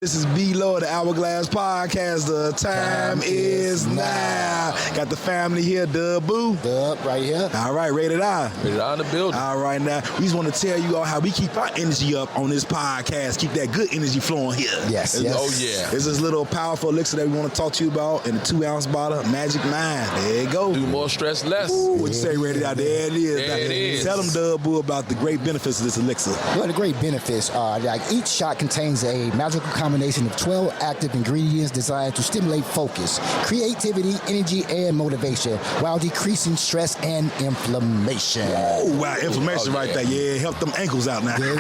This is B-Lo of the Hourglass Podcast. The time is now. Got the family here, Dub Boo. Dub, right here. All right, rated R. Rated R in the building. All right, now, we just want to tell you all how we keep our energy up on this podcast. Keep that good energy flowing here. Yes. Oh, yeah. It's this little powerful elixir that we want to talk to you about in a 2-ounce bottle, Magic Mind. There you go. Do more, stress less. Ooh, what you say, rated R? There it is. There it is. Tell them, Dub Boo, about the great benefits of this elixir. Well, the great benefits are like each shot contains a magical combination of 12 active ingredients designed to stimulate focus, creativity, energy, and motivation while decreasing stress and inflammation. Oh, wow, inflammation right there. Yeah, help them ankles out now. Yeah. A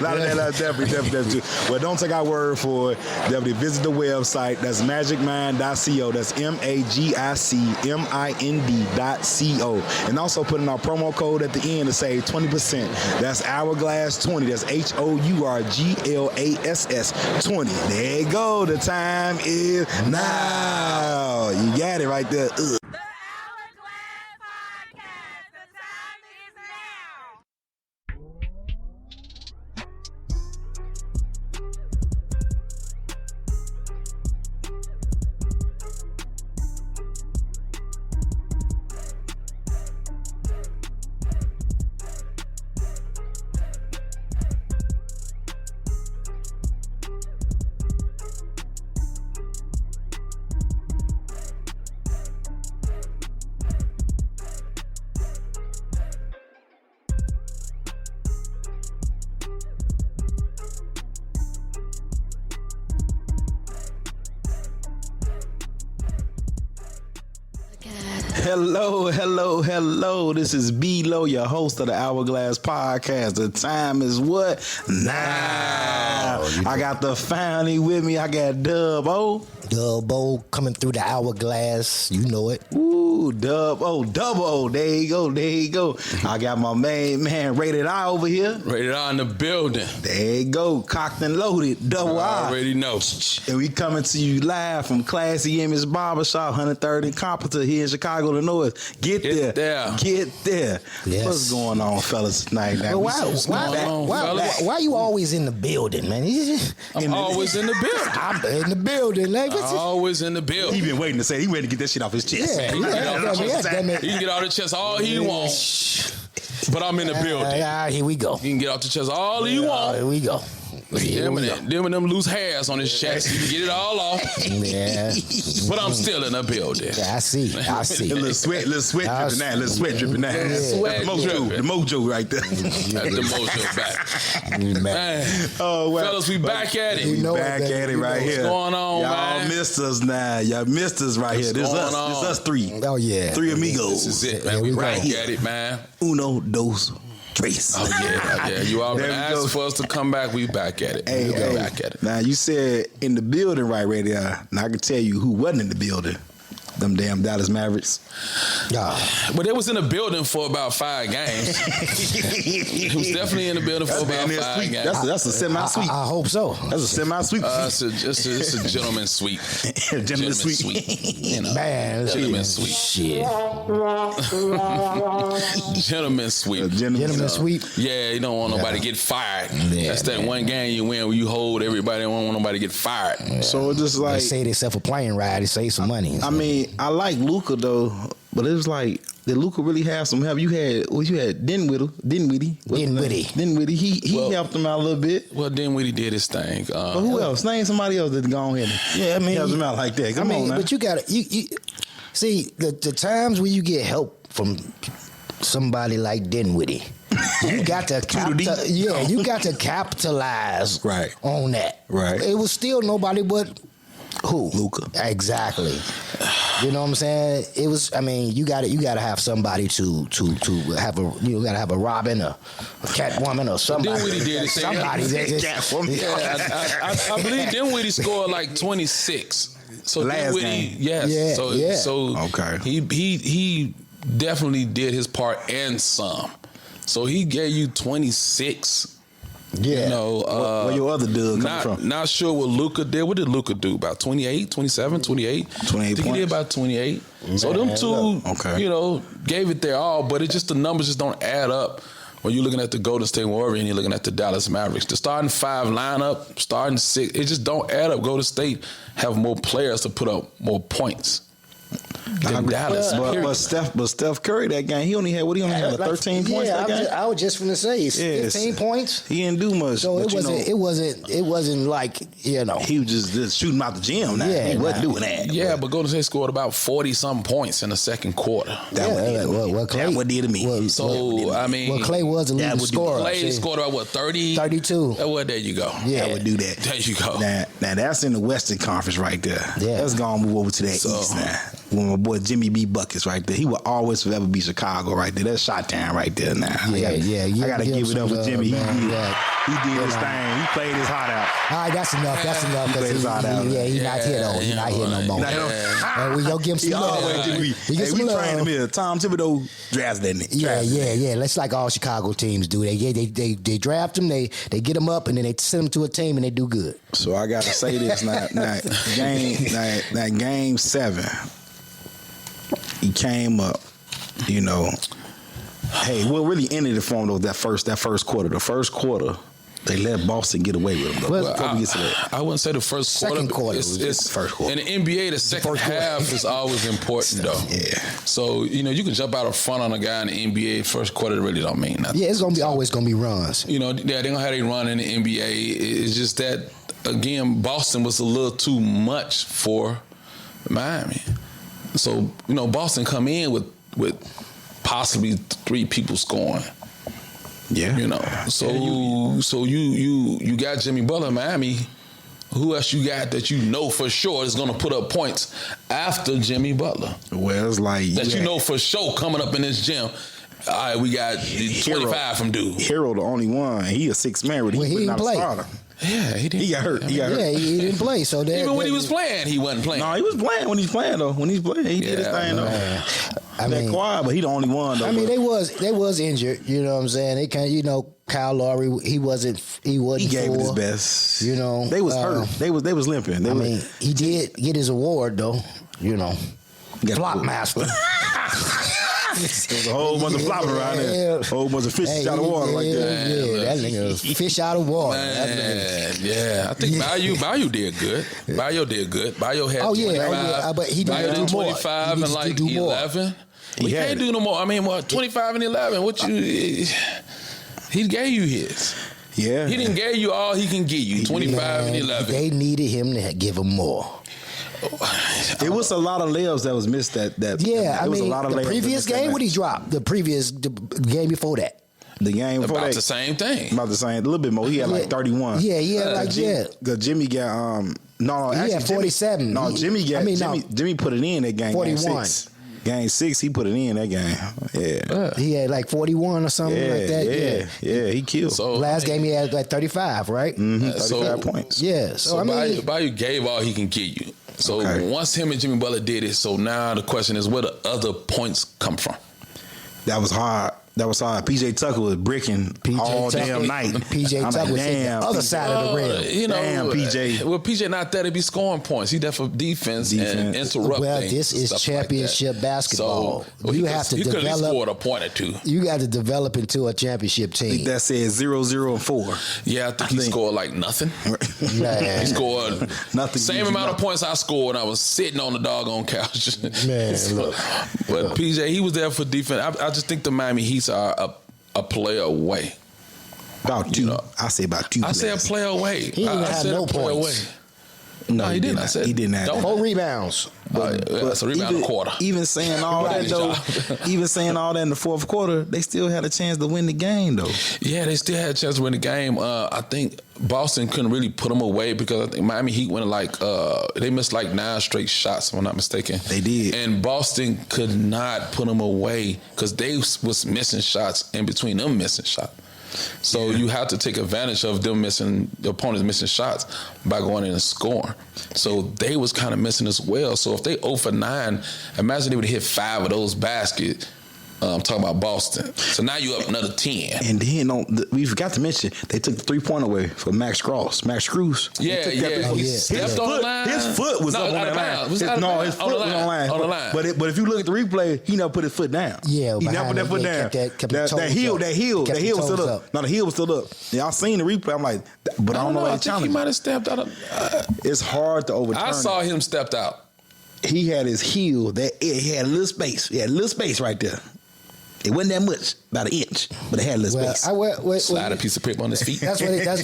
lot of that, definitely. Well, don't take our word for it. Definitely visit the website. That's magicmind.co. That's magicmind.co. And also put in our promo code at the end to save 20%. That's Hourglass 20. That's Hourglass 20. There you go. The time is now. You got it right there. The Hourglass Podcast. The time is now. Hello. This is B-Lo, your host of the Hourglass Podcast. The time is what? Now. I got the family with me. I got Dub O. Dub O coming through the Hourglass. You know it. Ooh, Dub O. Double O. There you go. I got my main man, Rated R, over here. Rated R in the building. There you go. Cocked and loaded. Double I R. already know. And we coming to you live from Classy Image Barbershop, 103rd and Carpenter here in Chicago, Illinois. Get there. Yes. What's going on, fellas, tonight? Now, Why you always in the building, man? I'm always in the building. I'm in the building. Like, Always in the building. He been waiting to say he ready to get that shit off his chest. Yeah, He can get off the chest all he wants. But I'm in the building. Here we go. He can get off the chest all he wants. Here we go. Them and them loose hairs on his chest. You can get it all off. Yeah. But I'm still in the building. Yeah, I see. A little sweat dripping now. The mojo right there. Got the mojo back. Man. Oh, well. Fellas, we back at it. We back at it right here. What's going on, Y'all man? missed us now. Y'all missed us right here. This us three. Oh, yeah. Three amigos. This is it, man. We back at it, man. Uno, dos, tres. Oh, yeah. You all been asking for us to come back. We back at it. Hey, We back at it. Now, you said in the building, right, Radio? Now, I can tell you who wasn't in the building. Them damn Dallas Mavericks. But they was in the building for about 5 games. He was definitely in the building for about 5 games. That's a semi-sweep. I hope so. That's a semi-sweep. It's a gentleman's sweep. Gentleman's sweep. You know, Man, gentleman's sweep. Shit. Gentleman's sweep. Gentleman's sweep. Yeah, you don't want nobody to get fired. Yeah, That's that one game you win where you hold everybody. You don't want nobody to get fired. So it's just They like, say they sell a plane ride to save some money. I mean, I like Luka though, but it was like, did Luka really have some help? You had Dinwiddie. He helped him out a little bit. Well, Dinwiddie did his thing. But who else? Name somebody else that go ahead and helps him out like that. Come on, man. But you gotta you see the times when you get help from somebody like Dinwiddie. You got to you got to capitalize on that. Right. It was still nobody but who? Luka. Exactly. You know what I'm saying? It was. I mean, you got to have somebody to have a. You got to have a Robin, a Catwoman, or somebody. Dinwiddie did his thing. Somebody. I believe Dinwiddie scored like 26. So last Dinwiddie, game. yes. So okay. He definitely did his part and some. So he gave you 26. Yeah. You know, where your other dude come from? Not sure what Luka did. What did Luka do? About 28, 27, 28? 28 I think he did about 28. So them two, okay, you know, gave it their all, but it just the numbers just don't add up when you're looking at the Golden State Warriors and you're looking at the Dallas Mavericks, the starting 5 lineup, starting 6, it just don't add up. Golden State have more players to put up more points than Dallas. But Steph Curry that game, he only had like 13 points that game. I was just gonna say 15 points. He didn't do much. So it wasn't like, you know. He was just shooting out the gym now. He wasn't doing that. Yeah, but Golden State scored about 40-something points in the second quarter. That what did to me. Clay was a leading scorer. Clay scored about what, 30? 32. Well, there you go. Yeah, that would do that. There you go. Now that's in the Western Conference right there. Yeah. Let's go and move over to that East now. When my boy Jimmy B. Buckets right there. He will always forever be Chicago right there. That's shot town right there now. I gotta give it up for Jimmy. He did his thing. He played his heart out. All right, that's enough. He played his heart out. He's not here though. He's not here no more. We gonna give him some love. We trained him here. Tom Thibodeau drafted that nigga. Yeah. That's like all Chicago teams do. They draft him, they get him up, and then they send him to a team and they do good. So I gotta say this now. Game 7. He came up, you know. Hey, what really ended it for him though, that first quarter. The first quarter, they let Boston get away with him. Before we get to that. I wouldn't say the first quarter. Second quarter. It's first quarter. In the NBA, the second half is always important though. Yeah. So, you know, you can jump out in front on a guy in the NBA. First quarter really don't mean nothing. Yeah, it's always gonna be runs. You know, they're gonna have their run in the NBA. It's just that, again, Boston was a little too much for Miami. So, you know, Boston come in with possibly 3 people scoring. Yeah. You know. So you got Jimmy Butler in Miami. Who else you got that you know for sure is gonna put up points after Jimmy Butler? Well, it's like you know for sure coming up in this gym. All right, we got 25 from dude. Hero the only one. He a 6 man. Well, he didn't play. Yeah, he didn't. He got hurt. Yeah, he didn't play. So even when he was playing, he wasn't playing. No, he was playing when he's playing though. When he's playing, he did his thing though. I mean, quiet, but he the only one though. I mean, they was injured. You know what I'm saying? They kind of, you know, Kyle Lowry. He wasn't. He gave it his best. You know, they was hurt. They was limping. He did get his award though. You know, flop master. There's a whole bunch of flopping around there. A whole bunch of fish out of water like that. Yeah, that nigga was fish out of water. Man, I think Bayou did good. Bayou did good. Bayou had 25. But he Bayou did do 25 and like 11. We can't do no more. I mean, 25 and 11? What you? He gave you his. Yeah. He didn't give you all he can give you. 25 and 11. They needed him to give him more. It was a lot of layups that was missed. That I mean, was a lot of the previous game, what he dropped? The game before that. The game before about the same thing. About the same, a little bit more. He had like 31. Yeah, he had Because Jimmy got he had 47. Jimmy put it in that game. 41. Game 6, he put it in that game. Yeah. He had like 41 or something like that. Yeah, he killed. So last game he had like 35, right? 35 points. Yeah. So Bayou gave all he can give you. So once him and Jimmy Butler did it, so now the question is where the other points come from? That was hard. PJ Tucker was bricking all damn night. PJ Tucker was on the other side of the rim. You know, damn, PJ. Well, PJ not there to be scoring points. He there for defense. And interrupt Well, things. This is championship basketball. So you have to he could have develop. scored a point or two. You got to develop into a championship team. I think that said 0-0-4. Yeah, I think he scored like nothing. Man. He scored nothing. Same amount of points I scored. I was sitting on the doggone couch. Man, look. But PJ, he was there for defense. I just think the Miami Heat are a player away. About 2. I say about 2 I say a player away. He didn't have no points. No, he didn't. I said he didn't have 4 rebounds. That's a rebound a quarter. Even saying all that though, even saying all that in the fourth quarter, they still had a chance to win the game though. Yeah, they still had a chance to win the game. I think Boston couldn't really put them away because I think Miami Heat went they missed like 9 straight shots, if I'm not mistaken. They did. And Boston could not put them away because they was missing shots in between them missing shots. So you have to take advantage of them the opponents missing shots by going in and scoring. So they was kind of missing as well. So if they 0 for 9, imagine they would hit 5 of those baskets. I'm talking about Boston. So now you up another 10. And then we forgot to mention they took the 3-point away for Max Cruz. Yeah. He stepped on the line. His foot was up on the line. His foot was on the line. But if you look at the replay, he never put his foot down. Yeah, he never put that foot down. That heel was still up. No, the heel was still up. Yeah, I seen the replay. I'm like, but I don't know. I think he might have stepped out. It's hard to overturn. I saw him stepped out. He had his heel. He had a little space. He had a little space right there. It wasn't that much, about an inch, but it had a little space. Slide a piece of paper on his feet. That's why they got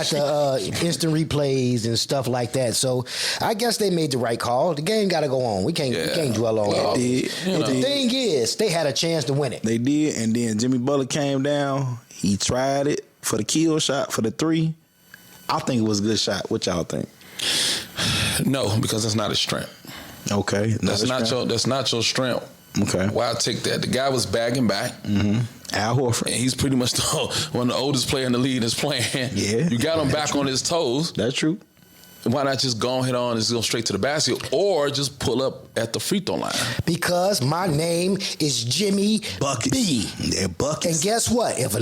the instant replays and stuff like that. So I guess they made the right call. The game got to go on. We can't dwell on it. The thing is, they had a chance to win it. They did, and then Jimmy Butler came down. He tried it for the kill shot for the 3. I think it was a good shot. What y'all think? No, because that's not his strength. Okay, that's not your strength. Okay, why I take that? The guy was bagging back. Al Horford, and he's pretty much one of the oldest player in the league that's playing. Yeah, you got him back on his toes. That's true. Why not just go ahead on and go straight to the basket, or just pull up at the free throw line? Because my name is Jimmy Buckets. B. They're buckets. And guess what? If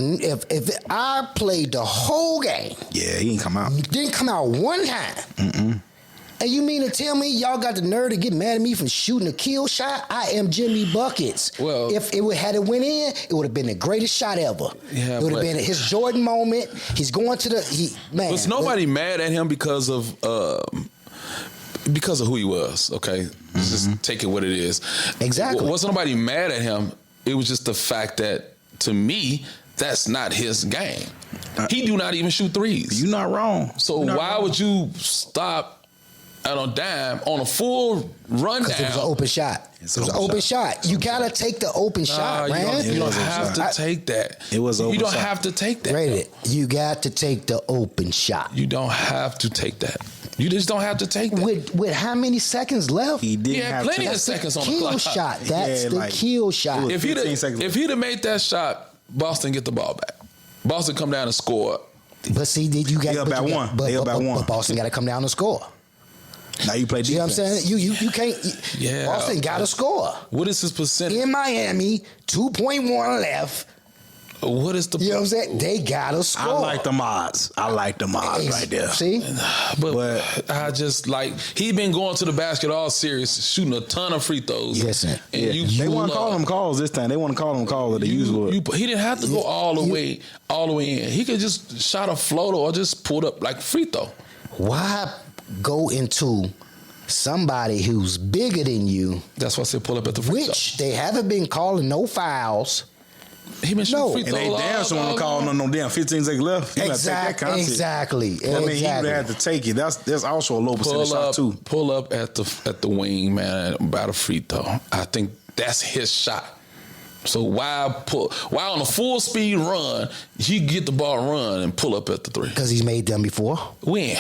I played the whole game, he didn't come out. Didn't come out one time. And you mean to tell me y'all got the nerve to get mad at me for shooting a kill shot? I am Jimmy Buckets. Well, if it had it went in, it would have been the greatest shot ever. Yeah, it would have been his Jordan moment. He's going to man. Was nobody mad at him because of who he was? Okay, just take it what it is. Exactly. Wasn't nobody mad at him? It was just the fact that, to me, that's not his game. He do not even shoot threes. You're not wrong. So why would you stop on a dime on a full rundown? Because it was an open shot. It was an open shot. You gotta take the open shot, man. You don't have to take that. It was open. You don't have to take that. Rate it. You got to take the open shot. You don't have to take that. You just don't have to take that. With how many seconds left? He did have plenty of seconds on the clock. Kill shot. That's the kill shot. If he'd have made that shot, Boston get the ball back. Boston come down and score. But see, you got up by one. But Boston got to come down and score. Now you play defense. You know what I'm saying? You can't. Yeah. Boston got to score. What is his percentage? In Miami, 2.1 left. What is the? You know what I'm saying? They got to score. I like the mods. Right there. See? But I just he been going to the basket all series, shooting a ton of free throws. Listen. And they want to call them calls this time. They want to call them calls of the usual. He didn't have to go all the way in. He could just shot a floater or just pulled up like free throw. Why go into somebody who's bigger than you? That's why I said pull up at the free throw. Which they haven't been calling no fouls. He been shooting free throws. And they damn sure want to call no damn 15 seconds left. Exactly. I mean, he would have to take it. That's also a low percentage shot too. Pull up at the wing, man, by the free throw. I think that's his shot. So why on a full speed run, he get the ball run and pull up at the 3? Because he's made them before. When?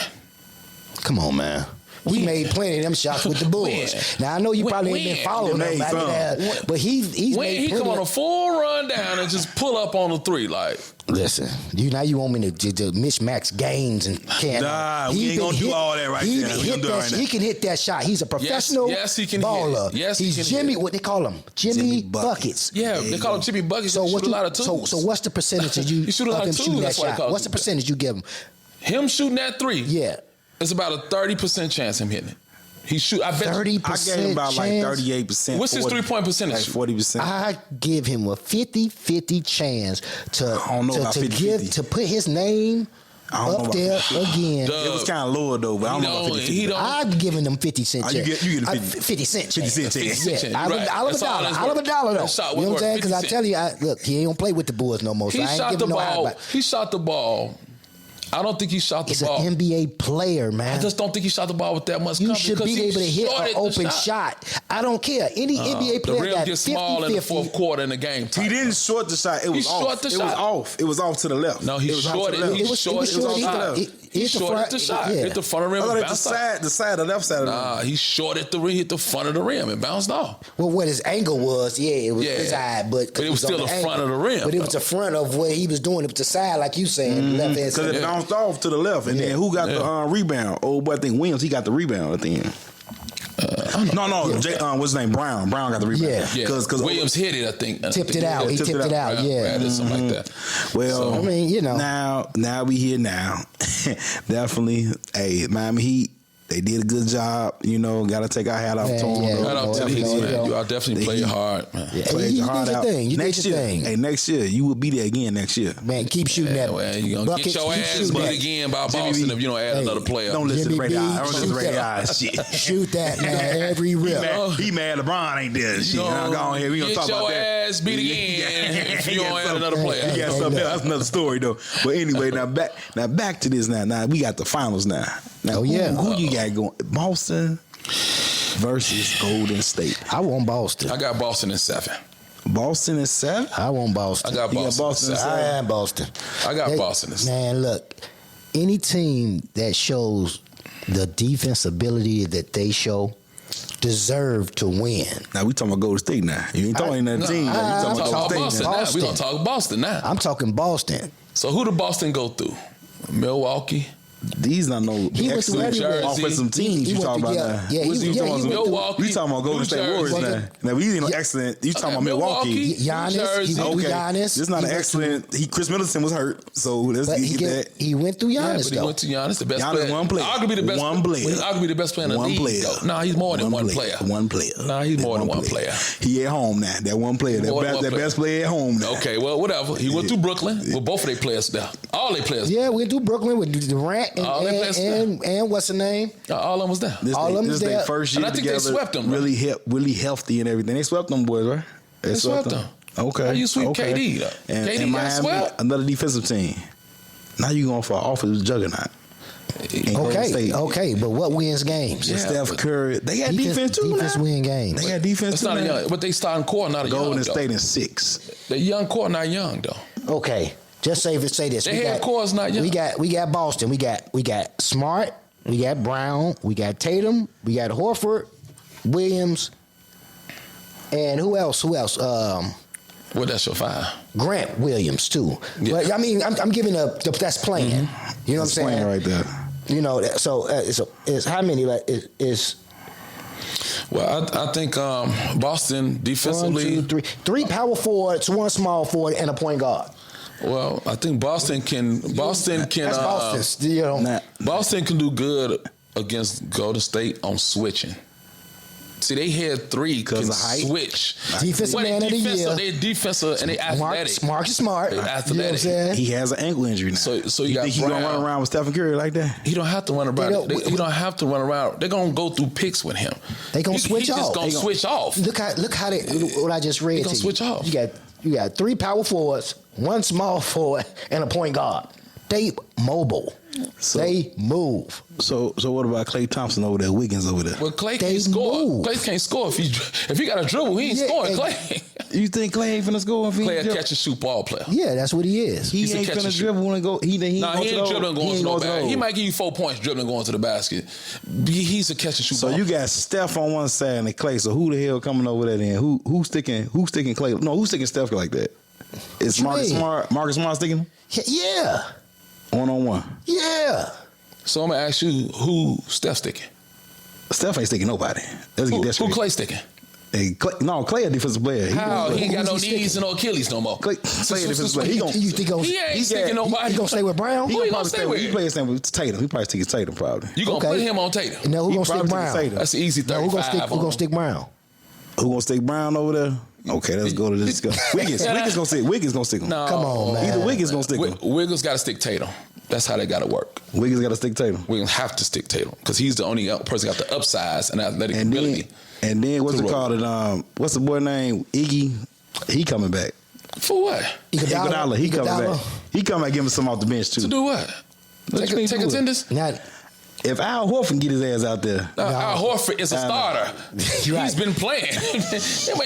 Come on, man. We made plenty of them shots with the Bulls. Now I know you probably ain't been following them back there, but he's when made he plenty come on a full run down and just pull up on the 3 like. Listen, you want me to mismatch games and can't. Nah, we ain't gonna do all that right there. He can hit that shot. He's a professional he can baller. Hit. Yes, he's he can Jimmy. hit. What they call him? Jimmy Buckets. Yeah, they call him Jimmy Buckets. So shoot a lot of twos. So what's the percentage of you shoot a lot of him of twos, shooting that shot? What's the percentage you give him? Him shooting that 3? Yeah. It's about a 30% chance him hitting it. He shoot. I bet 30%. I gave him about like 38%. What's his 3-point percentage? Like 40%. I give him a 50-50 chance to put his name up there again. It was kind of lower though, but I don't know about 50. I'm giving them 50 cent chance. You get 50 cent chance. 50 cent chance. Yeah, I'll have a dollar though. You know what I'm saying? Because I tell you, look, he ain't gonna play with the Bulls no more. So He I ain't shot giving the no ball. He shot the ball. I don't think he shot the ball. He's an NBA player, man. I just don't think he shot the ball with that much. You should be able to hit an open shot. I don't care. Any NBA player the rim got gets 50, small in the 50. fourth quarter in the game. He didn't short the shot. It was off. It was off to the left. No, he shorted. He shorted the shot. Hit the front of the rim and bounced off. The left side of the rim. Nah, he shorted the rim, hit the front of the rim and bounced off. Well, what his angle was, it was his eye, but it was still the front of the rim. But it was the front of what he was doing. It was the side, like you saying, left hand side. Because it bounced off to the left. And then who got the rebound? Oh, but I think Williams, he got the rebound at the end. No. What's his name? Brown. Brown got the rebound. Yeah. Because Williams hit it, I think. Tipped it out. He tipped it out. Right, Yeah. right, something like that. Well, I mean, you know. Now we here now. Definitely. Hey, Miami Heat, they did a good job. You know, got to take our hat off to them. Yeah. Shout out to the Heat, man. You all definitely played hard, man. Yeah. Played You your did heart your out. thing. You did Next your year, thing. hey, next year you will be there again next year. Man, keep shooting that. Well, you gonna buckets, get your keep ass shooting beat that. again by Jimmy Boston B. if you don't add Hey, another player. Don't listen to Jimmy Ray B, Eye. Don't listen to shoot Ray that. Eye shit. Shoot that, man. Every rip. He mad LeBron ain't there. Shit. Gonna Go on here. We gonna get talk about your that. ass beat again if you He don't got add something- another player. He got something else. That's another story though. But anyway, now back to this now. Now we got the finals now. Now Oh, yeah. who you got going? Boston versus Golden State. I want Boston. I got Boston in 7. Boston is 7. I want Boston. I got You got Boston. Boston in in 7. I am Boston. I got Boston in 7. Man, look, any team that shows the defense ability that they show deserve to win. Now we talking about Golden State now. You ain't talking another team. Now. You I'm talking about Talk Golden Boston State. now. Boston. We're going to talk Boston now. I'm talking Boston. So who did Boston go through? Milwaukee. These not no He went through excellent everywhere. offensive teams. He You went talking through- about yeah, now? yeah, What's he- you yeah, talking he about? went through- Milwaukee. We talking about Golden New State Jersey. Warriors now. Now we ain't no excellent. You talking about Milwaukee? Giannis, Jersey. he went through Giannis. This not He an went excellent. Chris Middleton was hurt, so let's But get that. he went through Yeah, Giannis, but he though. went to Giannis, the best Giannis player. one player. Arguably the best One player. Arguably the best player in the One league. player. Though. Nah, he's more than one player. One player. Nah, he's more than one player. He at home now. That one player. More than one That player. best player at home now. Okay, well, whatever. He went through Brooklyn with both of their players there. All their players. Yeah, we went through Brooklyn with Durant All they players and what's the name? All of them was there. All of them This there. their first year And I think they together. swept them, right? Really healthy and everything. They swept them boys, right? They swept them. Okay. How you sweep okay. KD, though? And, KD and got Miami, swept? another defensive team. Now you going for an offensive juggernaut. And Golden State. Okay, but what wins games? Yeah, Steph but Curry. They got defense too. Defense now. win games. They got defense It's too. not a now. young, but they starting core not a young. Golden though. State in 6. The young core not young though. Okay, just say this. Their head core is not young. We got Boston. We got Smart. We got Brown. We got Tatum. We got Horford, Williams, and who else? Well, that's your 5. Grant Williams too. Yeah. But I mean, I'm giving that's playing. You know what I'm That's saying? playing right there. You know, so it's how many? Like it's Well, I think Boston 1, defensively. 2, 3, 3 power forwards, 1 small forward, and a point guard. Well, I think Boston can. That's Boston. You know, Nah. Boston can do good against Golden State on switching. See, they had 3 can of height? switch. Defensive Well, man of the year. They defensive and they athletic. Mark is smart. They You know what I'm athletic. saying? He has an ankle injury now. So you you got think he gonna Brown. run around with Stephen Curry like that? He don't have to run around. You don't have to run around. They're gonna go through picks with him. They gonna switch He off. just gonna They switch off. Look how they what I just read. They gonna to switch you. off. You got 3 power forwards, 1 small forward, and a point guard. They mobile. They move. So what about Klay Thompson over there, Wiggins over there? Well, Clay They can't score. move. Clay can't score if he got a dribble. He ain't Yeah, scoring. and- Clay. You think Klay ain't finna score if he Clay ain't a catch and shoot ball player. Yeah, that's what he is. He He's a ain't catch and finna shoot. dribble and go. He Nah, he go ain't to those. dribbling going He to ain't no go to basket. He those. might give you 4 points dribbling going to the basket. He's a catch and shoot So ball. you got Steph on one side and Klay. So who the hell coming over there then? Who's sticking Klay? No, who's sticking Steph like that? Is What you Marcus Smart sticking him? Yeah. 1-on-1? Yeah. So I'm gonna ask you who Steph sticking? Steph ain't sticking nobody. Let's Who get that straight. Clay sticking? Hey, Klay a defensive player. How he ain't got no Who's he knees and no Achilles no more. Klay a defensive player. You think He ain't sticking nobody. He gonna stay with Brown? Who he gonna stay with? He plays with Tatum. He probably sticking Tatum probably. You gonna Okay. put him on Tatum? No, who He gonna stick probably Brown? take Tatum. That's an easy No, who 35. gonna stick Brown? Who gonna stick Brown over there? Okay, let's go to this. Wiggins gonna stick him. No, Come on, man. Either Wiggins gonna stick him. Wiggins got to stick Tatum. That's how they got to work. Wiggins got to stick Tatum. Wiggins have to stick Tatum because he's the only person got the upsize and athletic And ability. then what's To it roll. called? What's the boy name? Iggy. He coming back. For what? Iguodala. He coming back. He coming back. Give him some off the bench too. To do what? What you mean Take do it? attendance? Not If Al Horford get his ass out there, Al Horford is a starter. You're He's right. been playing. They ain't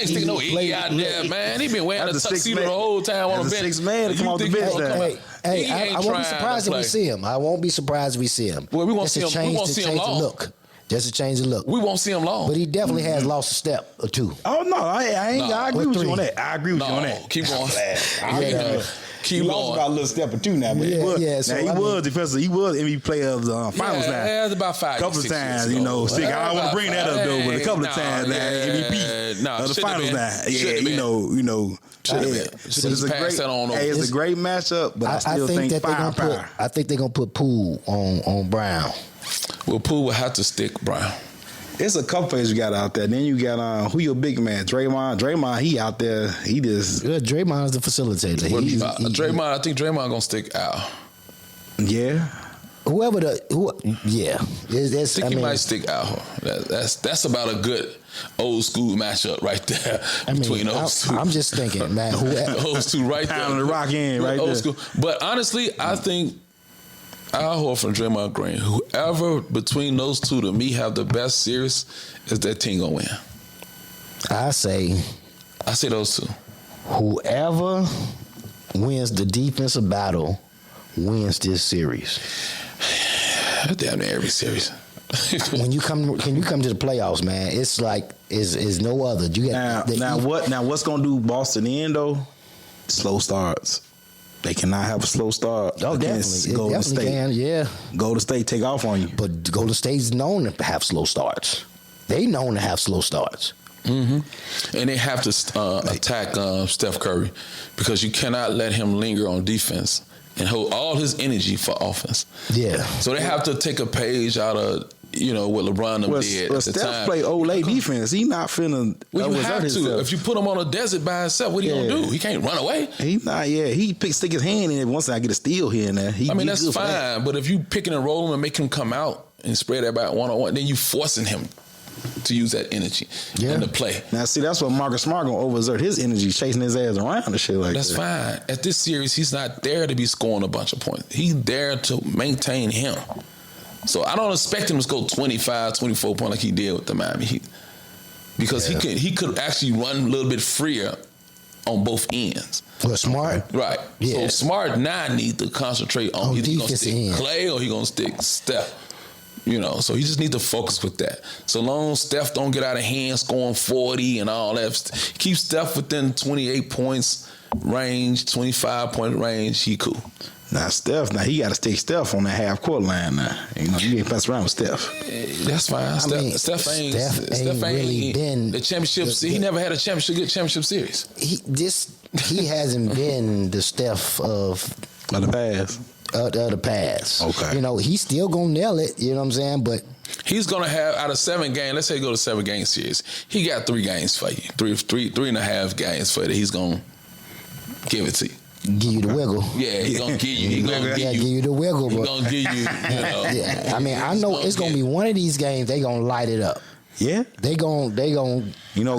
sticking no Iggy out there, man. He been wearing a As a sixth tuxedo man- the whole time on as the a bench. sixth man to You come off the think he bench gonna now. come Hey, out? hey, He I ain't won't be trying surprised to if we play. see him. I won't be surprised if we see him. Well, we won't Just see to him- we change- won't to see him change the long. look. Just to change the look. We won't see him long. But he definitely has lost a step or two. oh no, I agree Or with you three. on that. I agree with you on No, that. keep going. Yeah, Keep he lost going. about a little step or two now, but Yeah, he was. yeah, so now he I was mean- defensive. He was MVP player of the finals now. Yeah, it's about 5 couple of 6 times, years ago. I don't want to bring that up though, but a couple of times now, MVP of the finals now. Yeah, you know. Should've been. It's a great, that on over. it's a great matchup, but I still think that they're firepower. I think they're gonna put Poole on Brown. Well, Poole will have to stick Brown. It's a couple players you got out there. Then you got who your big man, Draymond. Draymond, he out there. He just Draymond's the facilitator. Draymond, I think Draymond gonna stick Al. yeah. Whoever I think he mean, might stick Al. That's about a good old school matchup right there between those two. I'm just thinking, man. Those two right there. Pounding the rock in right old there. School. But honestly, I think Al Horford and Draymond Green, whoever between those two to me have the best series, is that team gonna win. I say those two. whoever wins the defensive battle wins this series. Damn near every series. when you come to the playoffs, man, it's like is no other. You got what's gonna do Boston in though? Slow starts. They cannot have a slow start. Oh, against definitely. Golden Definitely State. can, yeah. Golden State take off on you. But Golden State's known to have slow starts. They known to have slow starts. Mm-hmm. And they have to attack Steph Curry because you cannot let him linger on defense and hold all his energy for offense. Yeah. So they have to take a page out of what LeBron did at the Steph time. play Olay defense. He not finna. Well, you have to. himself. If you put him on a desert by himself, what are you gonna do? He can't run away. He not. Yeah, he stick his hand in it once I get a steal here and there. That's fine. But if you pick and roll him and make him come out and spread that back 1-on-1, then you forcing him to use that energy and to play. Now, see, that's what Marcus Smart gonna overexert his energy, chasing his ass around and shit like That's that. fine. At this series, he's not there to be scoring a bunch of points. He's there to maintain him. So I don't expect him to go 25, 24 points like he did with the Miami Heat. Because he could actually run a little bit freer on both ends. Well, Smart. Right. Yeah. So Smart now needs to concentrate on either he gonna stick end. Clay or he gonna stick Steph. So he just needs to focus with that. So long as Steph don't get out of hand scoring 40 and all that, keep Steph within 28 points range, 25-point range, he cool. Now Steph, he got to stay Steph on that half court line now. You ain't pass around with Steph. That's fine. Steph ain't really been the championship. He never had a good championship series. He hasn't been the Steph of the past. The past. Okay. He's still gonna nail it. You know what I'm saying? But he's gonna have out of 7 games. Let's say go to 7-game series. He got 3 games for you. 3.5 games for you. He's gonna give it to you. Give you the wiggle. Yeah, he's gonna give you. He's gonna give you the wiggle. He's gonna give you. Yeah, I mean, I know it's gonna be one of these games. They gonna light it up. Yeah, they gonna.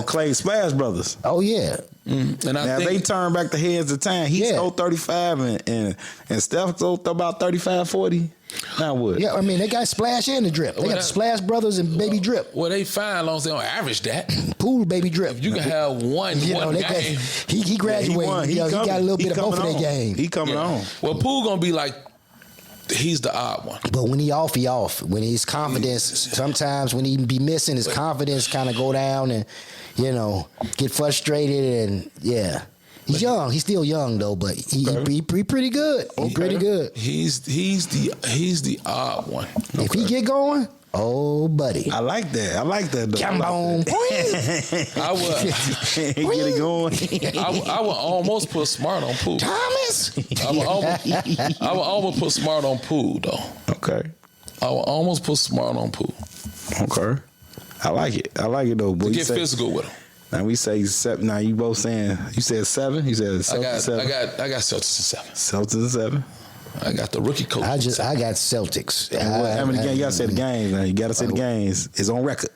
Clay Splash Brothers. Oh yeah. And now they turn back the heads of time. He sold 35 and Steph sold about 35, 40. Now what? Yeah, I mean they got Splash and the Drip. They got the Splash Brothers and Baby Drip. Well, they fine as long as they don't average that. Pool Baby Drip. If you can have one game. He graduated. He got a little bit of both of their game. He coming on. Well, Poole gonna be like. He's the odd one. But when he off, he off. When his confidence, sometimes when he be missing, his confidence kind of go down and, get frustrated and, He's young. He's still young, though, but he pretty good. He's pretty good. He's the odd one. If he get going, oh, buddy. I like that, though. Come on. I would get it going. I would almost put Smart on Poole. Thomas. I would almost put Smart on Poole, though. Okay. I would almost put Smart on Poole. Okay. I like it, though. Boy, to get physical with him. Now we say 7. Now you both saying, you said 7? You said Celtics 7? I got Celtics at 7. Celtics 7? I got the rookie coach. I got Celtics. How many games? You got to say the games. Now you got to say the games. It's on record.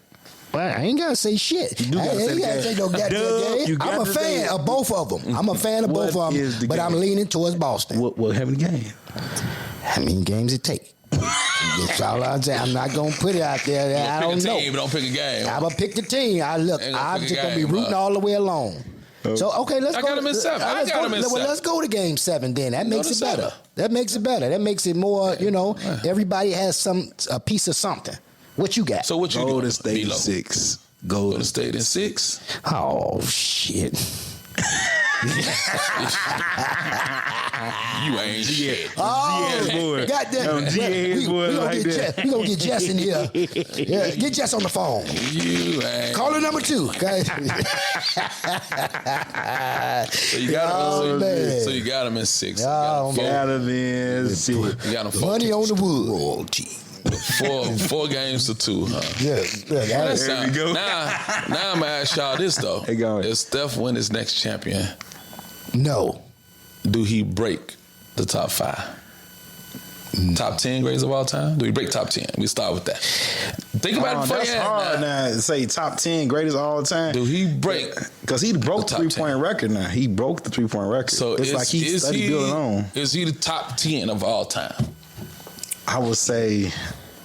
Well, I ain't got to say shit. You do got to say no goddamn game. I'm a fan of both of them. I'm a fan of both of them, but I'm leaning towards Boston. What how many games? How many games it take? That's all I'm saying. I'm not gonna put it out there. I don't know. Don't pick a game. I'm gonna pick the team. I'm just gonna be rooting all the way along. So okay, let's go. I got him in 7. Let's go to game 7 then. That makes it better. That makes it better. That makes it more. Everybody has a piece of something. What you got? So what you Golden State 6. Golden State in 6. Oh shit. You ain't shit. Oh, boy. goddamn. G-head boy We like that. we gonna get Jess in here. Yeah, get Jess on the phone. You ain't. Caller number 2. Guys. So you got him. man. So you got him in 6. Oh, You got him Gotta be shit. four. You got him 4. Money on the wood. Four games to 2, huh? Yeah, That's There we go. Now I'm gonna ask y'all this though. Hey, go ahead. If Steph win his next champion, No. do he break the top 5? Top 10 greatest of all time? Do he break top 10? We start with that. Think about it before That's you ask hard now. now to say top 10 greatest of all time. Do he break? Because he broke The the top 3-point record now. He broke the 3-point record. So it's like he's study building on. Is he the top 10 of all time? I would say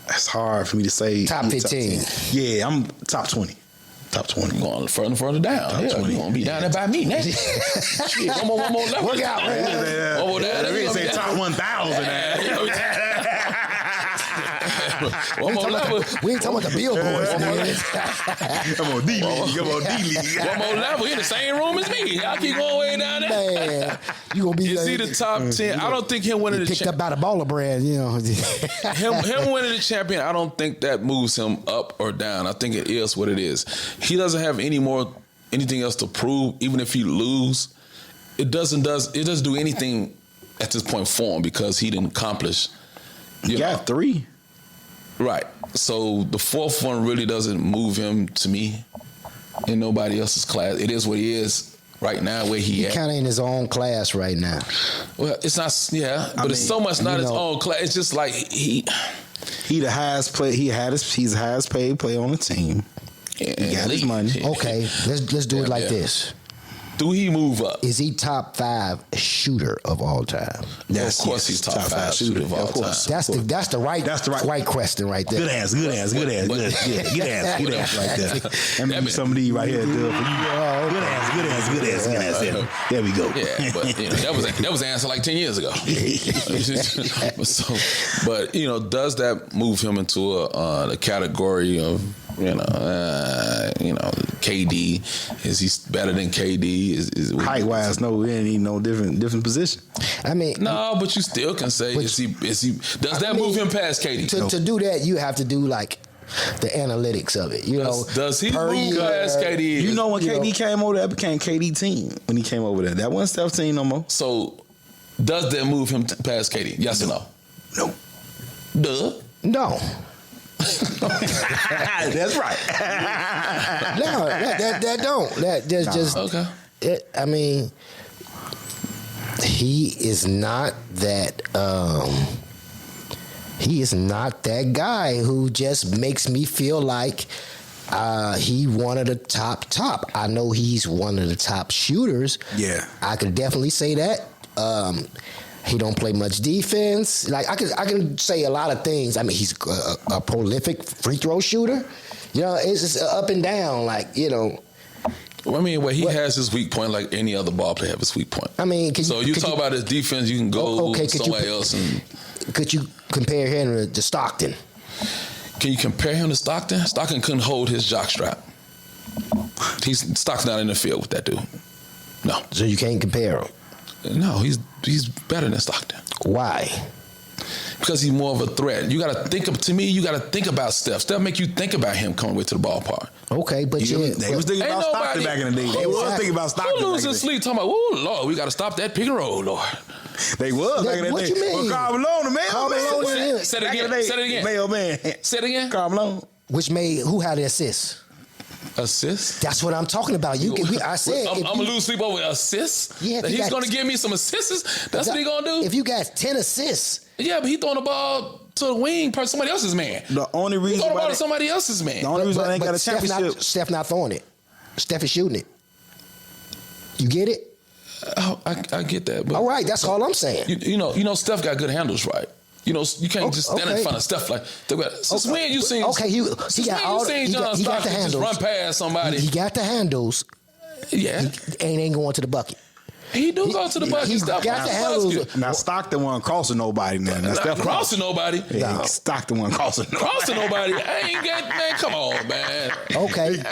it's hard for me to say. Top he's 15. 10. Yeah, I'm top 20. Top 20. Going further and further down. Top Yeah, 20. you gonna be down there by me now. Shit, one more level. Work out, man. One more down there. We You ain't gonna say be top down. 1,000 One more level. We ain't talking about the billboards, man. Come on, D-League. Come on, D-League. One more level. He in the same room as me. Y'all keep going way down there. Man, you gonna be Is he the top 10? I don't think him winning the picked up by the baller brand, you know. him winning the champion, I don't think that moves him up or down. I think it is what it is. He doesn't have anything else to prove. Even if he lose, it doesn't do anything at this point for him because he didn't accomplish. You got 3. Right. So the 4th one really doesn't move him to me in nobody else's class. It is what he is right now, where he He at. kind of in his own class right now. Well, it's not. Yeah, but it's so much not his own class. It's just like He the highest play. He's the highest paid player on the team. He got his money. Okay, let's do it like Yeah. this. Do he move up? Is he top 5 shooter of all time? Of course he's top 5 shooter of all time. That's the right question right there. Good answer right there. Let me use some of these right here. Good answer. There we go. Yeah, but that was an answer like 10 years ago. But does that move him into a category of KD? Is he better than KD? Is Height wise, no, we ain't no different position. I mean, no, but you still can say is he does that move him past KD? To do that, you have to do like the analytics of it. Does he per move year, past KD? You know when KD came over there, it became KD team when he came over there. That wasn't Steph's team no more. So does that move him past KD? Yes or no? No. Duh. No. That's right. No, that don't. That just Okay. I mean, he is not that. He is not that guy who just makes me feel like he one of the top. I know he's one of the top shooters. Yeah. I could definitely say that. He don't play much defense. Like I can say a lot of things. I mean, he's a prolific free throw shooter. It's just up and down. Well, I mean, he has his weak point like any other ball player have his weak point. I mean, you talk about his defense, you can go somewhere else. And could you compare him to Stockton? can you compare him to Stockton? Stockton couldn't hold his jockstrap. Stockton's not in the field with that dude. No. So you can't compare him. No, he's better than Stockton. Why? Because he's more of a threat. You got to think about Steph. Steph make you think about him coming away to the ballpark. Okay, but They was thinking about Stockton back in the day. They was thinking about Stockton. Who losing sleep talking about, oh, Lord, we got to stop that pick and roll, Lord. They was back in the day. What you mean? Well, Karl Malone, the mailman. Say it again. Mailman. Say it again. Karl Malone. who had the assist? Assist? That's what I'm talking about. I said I'm going to lose sleep over assists? Yeah, that he's going to give me some assists? That's what he going to do? If you got 10 assists. Yeah, but he throwing the ball to the wing per somebody else's man. The only reason He throwing the ball why to somebody else's man. the only reason they ain't got a championship. Steph not throwing it. Steph is shooting it. You get it? Oh, I get that. But All right, that's all I'm saying. You know, Steph got good handles, right? You can't just stand in front of Steph like. Since when you seen? Okay, he got John the Stockton just handles. run past somebody? He got the handles. Yeah. And ain't going to the bucket. He do go to the bucket. He's Steph got goes the to the handles. basket. Now Stockton wasn't crossing nobody. Now Not Steph crossing nobody. Yeah, Stockton wasn't crossing nobody. Crossing nobody. I ain't got, man, come on, man. Okay.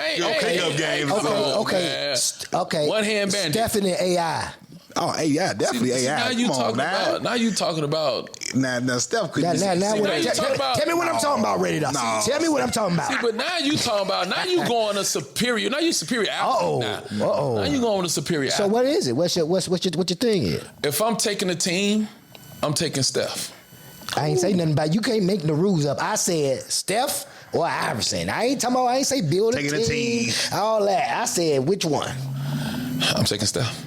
pickup game. Come on, Okay. man. Okay. One hand bandit. Stephen and AI. Oh, AI, definitely See, AI. now you Come on, talking man. about. Now you talking about. Now Steph could. Now, now you talking about- tell me what I'm talking about, Ready Dog. No. Tell me what I'm talking about. See, but now you talking about. Now you going to superior. Now you superior athlete. Now. Now you going to superior. So athlete. what is it? What's your thing is? If I'm taking a team, I'm taking Steph. I ain't say nothing about you. Can't make the rules up. I said Steph or Iverson. I ain't talking about. I ain't say build Taking a team. All that. I said which one. I'm taking Steph.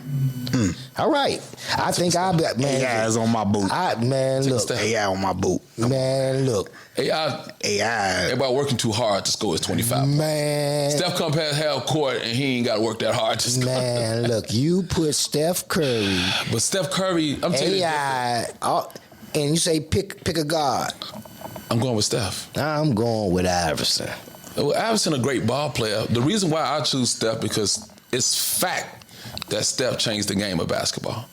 All right. I think I'll be man. AI is on my boot. Look. Steph. AI on my boot. Man, look. AI. AI. Everybody working too hard to score his 25. Man. Steph come past half court and he ain't got to work that hard to score. Man, look. You put Steph Curry, But Steph Curry, I'm telling you, AI, and you say pick a guard. I'm going with Steph. I'm going with Iverson. Well, Iverson a great ball player. The reason why I choose Steph because it's fact that Steph changed the game of basketball.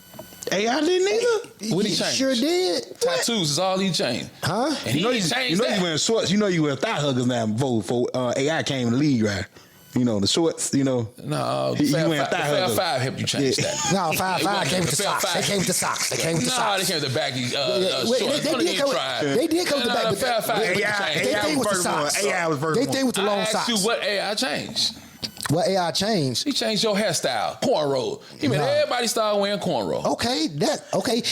AI didn't either. What he He changed? sure did. Tattoos is all he changed. Huh? And he changed that. you wearing shorts. You know you wear thigh huggers now before AI came in the league, right? You know the shorts. You know. No, He the wearing thigh Fab huggers. Five helped you change Yeah. that. No, 5'5" came with the Fair socks. five. They came with the socks. They came with the Nah, socks. they came with the baggy Wait, shorts. they did come with- they did come with the Nah, back, the Fab Five. but- helped you AI, change They that. think with the was first one. socks. AI was first They one. think with the long I asked socks. you what AI changed. What AI changed? He changed your hairstyle, cornrow. He made Nah. everybody start wearing cornrow. Okay,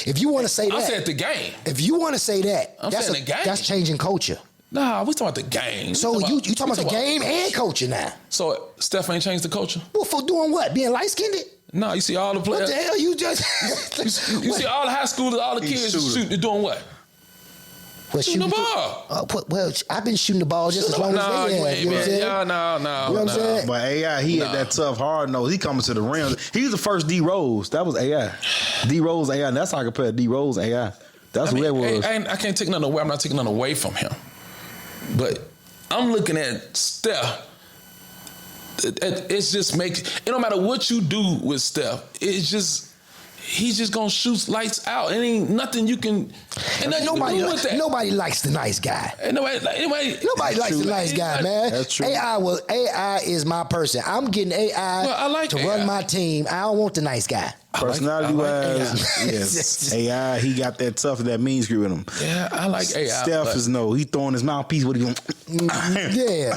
If you want to say that, I said the game. if you want to say that, I'm saying the game. That's changing culture. Nah, we talking about the game. So We you talking about the game about- and culture now? So Steph ain't changed the culture? Well, for doing what? Being light skinned? No, you see all the What players. the hell you just? You see all the high schoolers, all the kids they're doing what? Well, Shooting the ball. Well, I've been shooting the ball just as long Nah, as you they have. ain't, You know what I'm man. saying? Yeah, no. You know what I'm saying? But AI, he had that tough, hard nose. He coming to the rim. He was the first D Rose. That was AI. D Rose AI. That's how I compare D Rose AI. That's who that was. I can't take nothing away. I'm not taking nothing away from him. But I'm looking at Steph. It's just it don't matter what you do with Steph. It's just he's just gonna shoot lights out. It ain't nothing you can. And nothing Nobody, you can do with that. nobody likes the nice guy. Ain't nobody Nobody likes the nice guy, man. That's true. AI is my person. I'm getting AI Well, I like to AI. run my team. I don't want the nice guy. Personality wise, yes. AI, he got that tough, that mean screw in him. Yeah, I like AI. Steph but- is he throwing his mouthpiece. What he going? Yeah,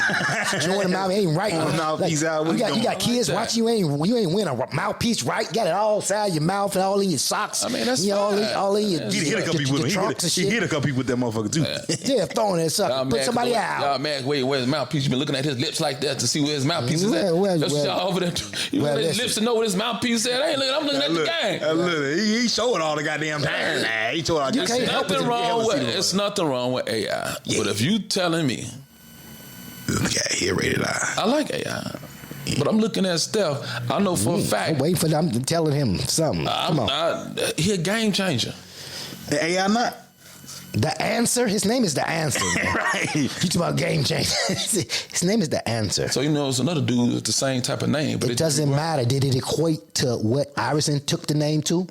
showing him out ain't right. Mouthpiece out, what You he got doing? kids I like watching you ain't win a mouthpiece right. Got it all inside your mouth and all in your socks. I mean, that's all in your. fine. He hit a couple people with him. trunks and He shit. hit a couple people with that motherfucker too. Yeah, throwing that sucker. Y'all Put mad somebody 'cause out. Y'all mad where's his mouthpiece? You been looking at his lips like that to see where his mouthpiece is at. Well, That's well, y'all over there. You well, look at his listen. lips to know what his mouthpiece is. I'm looking at the game. Look, he showing all the goddamn time. Nah, he showing all You can't help it. It's nothing wrong with AI. Yeah. But if you telling me, Yeah, he rated I. I like AI. But I'm looking at Steph. I know for a I'm fact. waiting for them telling him something. Come on. He a game changer. The AI not. The answer. His name is the answer. Man. Right. You talking about game changer? His name is the answer. So it's another dude with the same type of name. But It doesn't matter. Did it equate to what Iverson took the name to?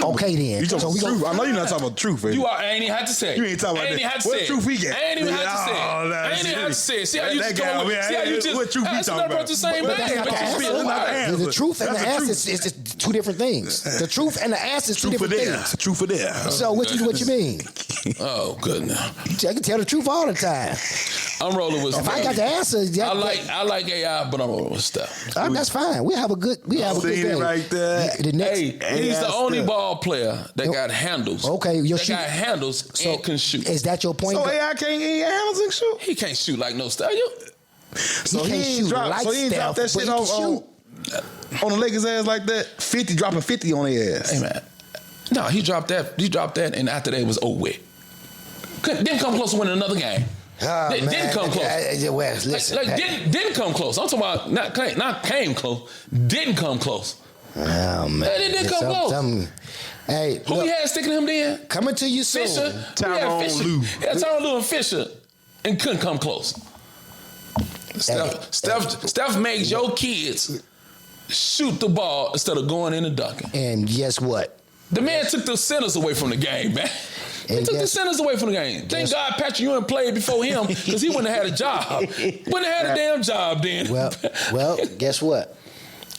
Okay then. You talking about truth? I know you're not talking about truth. You are. I ain't even had to say. You ain't talking about that. What truth he get? I ain't even had to say. Oh, nah, I ain't even had to say. See how you that just guy, going? man, See how you just? what truth he that's talking not about? the same But that's thing. not the But you answer. feel That's like- The truth and That's the the answer truth. is two different things. The truth and the answer is two Truth for different there. things. Truth for there. So what you mean? Oh, good now. I can tell the truth all the time. I'm rolling with If Steph. I got the answer, I like AI, but I'm rolling with Steph. that's fine. We have a good Seen it game. right there. The next, Hey, he's the only Steph. ball player that got handles. Okay, your that shoot- got handles and can shoot. is that your point? So AI can't eat handles and shoot. He can't shoot like no Steph. So can't he shoot ain't drop. like So he ain't drop that Steph, shit but he can on the Lakers ass like that. 50 dropping 50 on their ass. Hey man, no, he dropped that, and after that it was over with. Didn't come close to winning another game. Didn't come close. Well, listen, Like didn't come close. I'm talking about not came close. Didn't come close. oh man, It didn't come close. Hey, Who look, we had sticking him then? coming to you soon. Fisher. Tyrone Lue. Yeah, Tyrone Lue and Fisher, and couldn't come close. Steph makes your kids shoot the ball instead of going in and dunking. And guess what? The man took the centers away from the game, man. He And took the guess- centers away from the game. Thank God Patrick Ewing played before him because he wouldn't have had a job. Wouldn't have had a damn job then. Well, guess what?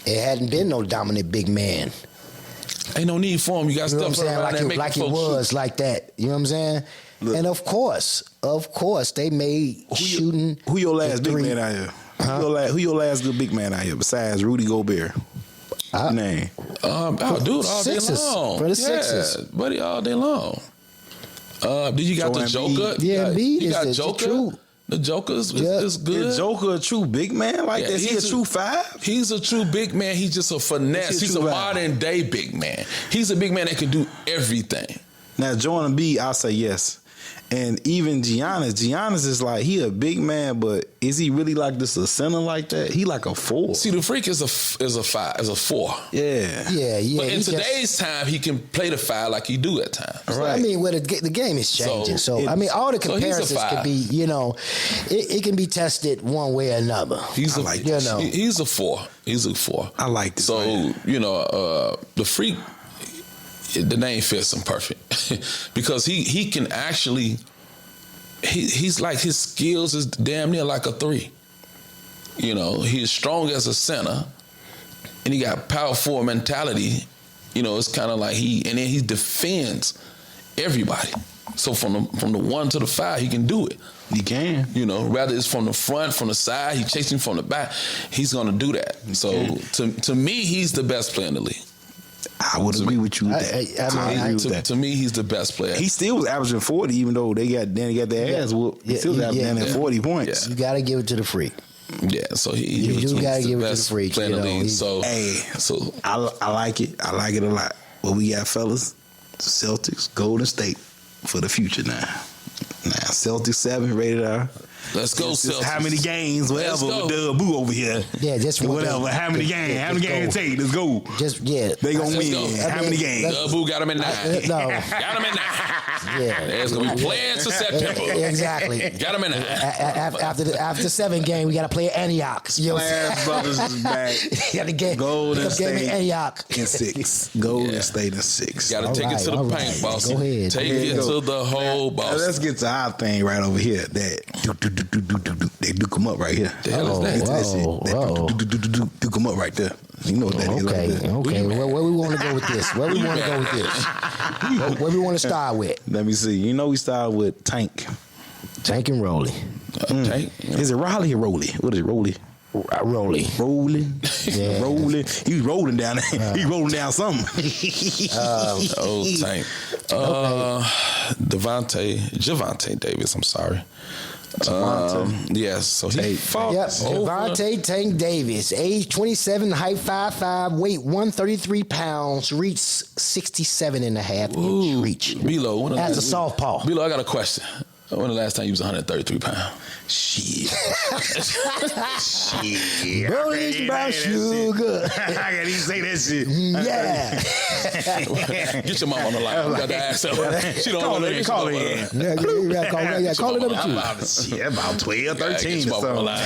It hadn't been no dominant big man. Ain't no need for him. You got You know what I'm stuff saying? around there making Like it folks was shoot. like that. You know what I'm saying? And of course, they made shooting. Who your last big three- man out here? Who your last good big man out here besides Rudy Gobert? Name. Dude, all day Sixers. long. For the Sixers. Buddy, all day long. Did you got Joel the Joker? Embiid. Yeah, Embiid you is got the Joker. true. The Joker is Yeah. good. Is Joker a true big man like Yeah, that? He a he's true five? He's a true big man. He's just a finesse. He's a true vibe. modern day big man. He's a big man that can do everything. Now, Joel Embiid, I'll say yes. And even Giannis is like, he a big man, but is he really like this a center like that? He like a 4. See, the freak is a 4. Yeah. Yeah. But in he just- today's time, he can play the 5 like he do at times. So, I mean, the game is changing. So, So I mean, all the so he's a comparisons five. could be, it can be tested one way or another. He's a, like this. he's a 4. He's a 4. I like this. So, man. the freak, the name fits him perfect because he can actually, he's like, his skills is damn near like a 3. He's strong as a center and he got power forward mentality. It's kind of like and then he defends everybody. So from the 1 to the 5, he can do it. He can. Whether it's from the front, from the side, he chasing from the back, he's gonna do that. So to me, he's the best player in the league. I would agree with you with that. I agree with that. To me, he's the best player. He still was averaging 40, even though they got their ass whooped. He still was averaging 40 points. You got to give it to the freak. Yeah, so You do gotta give it to the best freak, player in the league. So I like it. I like it a lot. What we got, fellas? Celtics, Golden State for the future now. Celtics 7 rated R. let's go, Celtics. How many games? Let's Whatever. go. With Boo over here. Yeah, just whatever. How many games? How many games it take? Let's go. They gonna Let's win. go. How many games? Boo got him in 9. No. Got him in 9. Yeah. There's gonna be plans to September. Exactly. Got him in 9. After 7 game, we got to play Antioch. Last Brothers is back. Got to get Golden game State in Antioch. in 6. Golden State in 6. Got to take it to the all paint, right. boss. Go ahead. Take There it you to go. the whole Now, boss. let's get to our thing right over here. That they duke them up right here. The hell is that? Get to that shit. That duke them up right there. You know what that is. Okay, Right there. okay. Where we want to go with this? Where we want to go with this? Where we want to start with? Let me see. We started with Tank. Tank and Rolly. Tank. Is it Raleigh or Rolly? What is it, Rolly? Rolly. Rolling. Yeah. Rolling. He's rolling down there. He's rolling down something. Tank. Gervonta Davis, I'm sorry. Yes, so he fought Yep, over. Gervonta Tank Davis, age 27, height 5'5", weight 133 pounds, reach 67 and a half inch reach. Bilo, As a softball. Bilo, I got a question. When the last time you was 133 pounds? Shit. Rolling brown sugar. I got to say that shit. Yeah. Get your mom on the line. You got to ask her. She don't Call know in. Call in. Call it up to you. About 12, 13 Get or your mama on the something. line.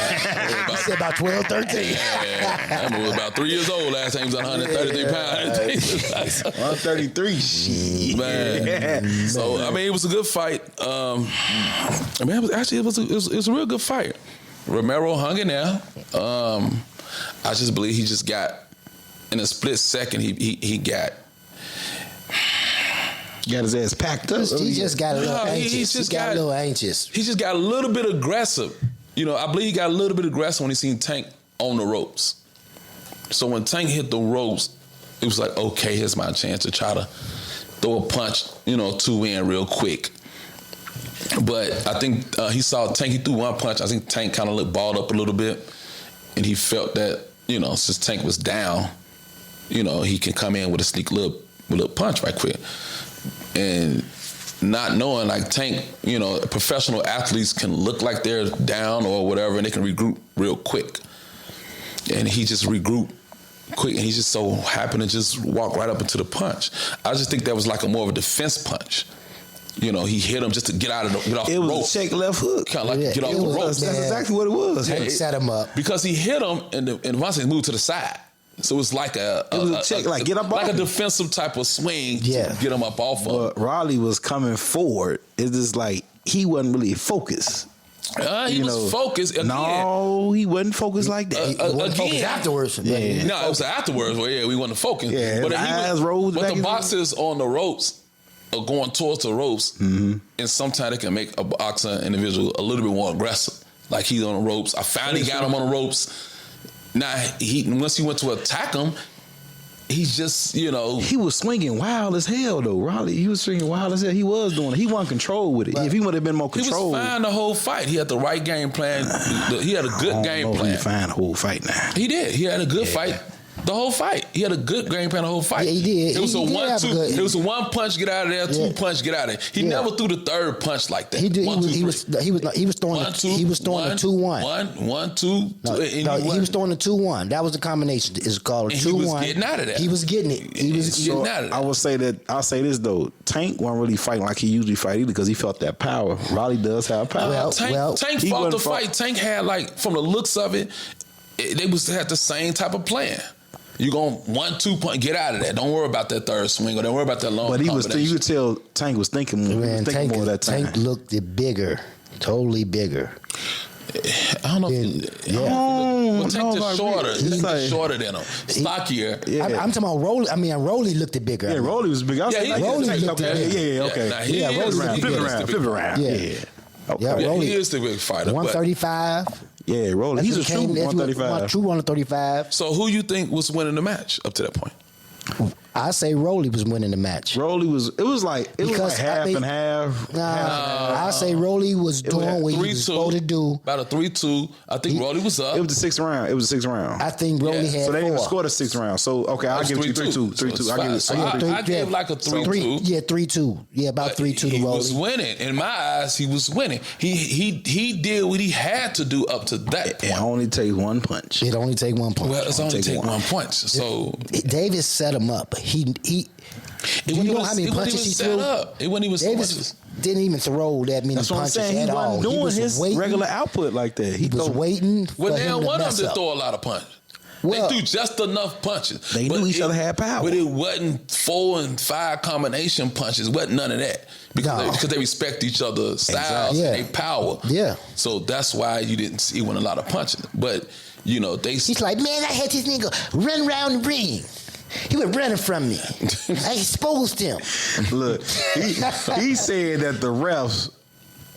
I said about 12, 13. That man was about 3 years old last time he was 133 pounds. 133. Shit. Man. So, I mean, it was a good fight. It was a real good fight. Romero hung in there. I just believe he just got, in a split second, he got his ass packed up. He just got a little No, anxious. He got a little anxious. He just got a little bit aggressive. I believe he got a little bit aggressive when he seen Tank on the ropes. So when Tank hit the ropes, it was like, okay, here's my chance to try to throw a punch, 2 in real quick. But I think he saw Tank, he threw one punch. I think Tank kind of looked balled up a little bit. And he felt that, since Tank was down, he can come in with a sneak little punch right quick. And not knowing, like Tank, professional athletes can look like they're down or whatever, and they can regroup real quick. And he just regrouped quick, and he just so happened to just walk right up into the punch. I just think that was like more of a defense punch. He hit him just to get off It the rope. was a check left hook. Kind of like get off it the was rope. That's exactly what it was. Set him up. Because he hit him, and Vontae moved to the side. So it's like It was a check, like, get up like off a him. defensive type of swing Yeah. to get him up off of. But Raleigh was coming forward. It's just like he wasn't really focused. He was focused again. No, he wasn't focused like that. He wasn't focused again. afterwards. Yeah. No, it was afterwards. Well, yeah, we want to focus. Yeah, but his he eyes was, rolled but back the in boxers on the ropes are going towards the ropes, and sometimes it can make a boxer individual a little bit more aggressive. Like he's on the ropes. I finally got him on the ropes. Now once he went to attack him, he's just He was swinging wild as hell though. Raleigh, he was swinging wild as hell. He was doing it. He wasn't control with it. If he would have been more he control, was fine the whole fight. He had the right game plan. He had a good game He plan. fine the whole fight now. He did. He had a good fight. The whole fight. He had a good game plan the whole fight. Yeah, he did. It was He a did have a 1-2. good- It was a 1 punch, get out of there, 2 Yeah. punch, get out of there. He Yeah. never threw the third punch like that. He did. One, two, He was three. throwing. One, two, He was throwing a 2-1. 1, 2, No, he was throwing a 2-1. That was the combination. It's called a And 2-1. he was getting out of that. He was getting it. He was. Getting So out of I that. would say that I'll say this though. Tank wasn't really fighting like he usually fight either because he felt that power. Raleigh does have power. Well, Tank he fought the wasn't fight. Tank had from the looks of it, they had the same type of plan. You going 1-2 punch, get out of that. Don't worry about that third swing or don't worry about that long. But he was. combination. You could tell Tank was thinking more of that time. Tank looked bigger, totally bigger. I don't know. Well, Tank no, just like, shorter. it's He's like- shorter than him. Stockier. Yeah. I'm talking about Rolly. I mean, Rolly looked it bigger. Yeah, Rolly was big. I was Yeah, like, he- Rolly Tank, looked okay, at yeah, okay. Nah, he Yeah, is- Rolly he looked is Flip it the around, big flip it fighter. around. Yeah. Yeah. Okay. Yeah, Yeah, Rolly. he is the big fighter. but- 135. Yeah, Rolly. He's a true 135. True 135. So who you think was winning the match up to that point? I say Rolly was winning the match. Rolly was. It was like Because half I mean- and half. I say Rolly was doing what he was supposed to do. About a 3-2. I think Rolly was up. It was the sixth round. It was the sixth round. I think Rolly Yeah. had So they didn't 4. score the sixth round. So okay, I'll That give was it to you 3-2. 3-2. So I'll give it. it's fine. I'll give it. I gave like a 3-2. Yeah, 3-2. Yeah, about 3-2 to He was Rolly. winning. In my eyes, he was winning. He did what he had to do up to that It point. only takes one punch. It only take one punch. Well, it's only take take one. one punch. So Davis set him up. it You wasn't know even- how many it wasn't punches even he set threw? up. It wasn't even so Davis much. didn't even throw that many That's what I'm punches saying. He at all. wasn't doing was his waiting. regular output like that. He was waiting for Well, they him don't to want him mess to up. throw a lot of punches. Well- They threw just enough punches. They But knew each other had power. But it wasn't 4 and 5 combination punches. It wasn't none of that. No. Because they respect each other's styles Exactly. and Yeah. their power. Yeah. So that's why you didn't see a lot of punches. But, they... He's like, man, I had this nigga run around the ring. He was running from me. I exposed him. Look, he said that the refs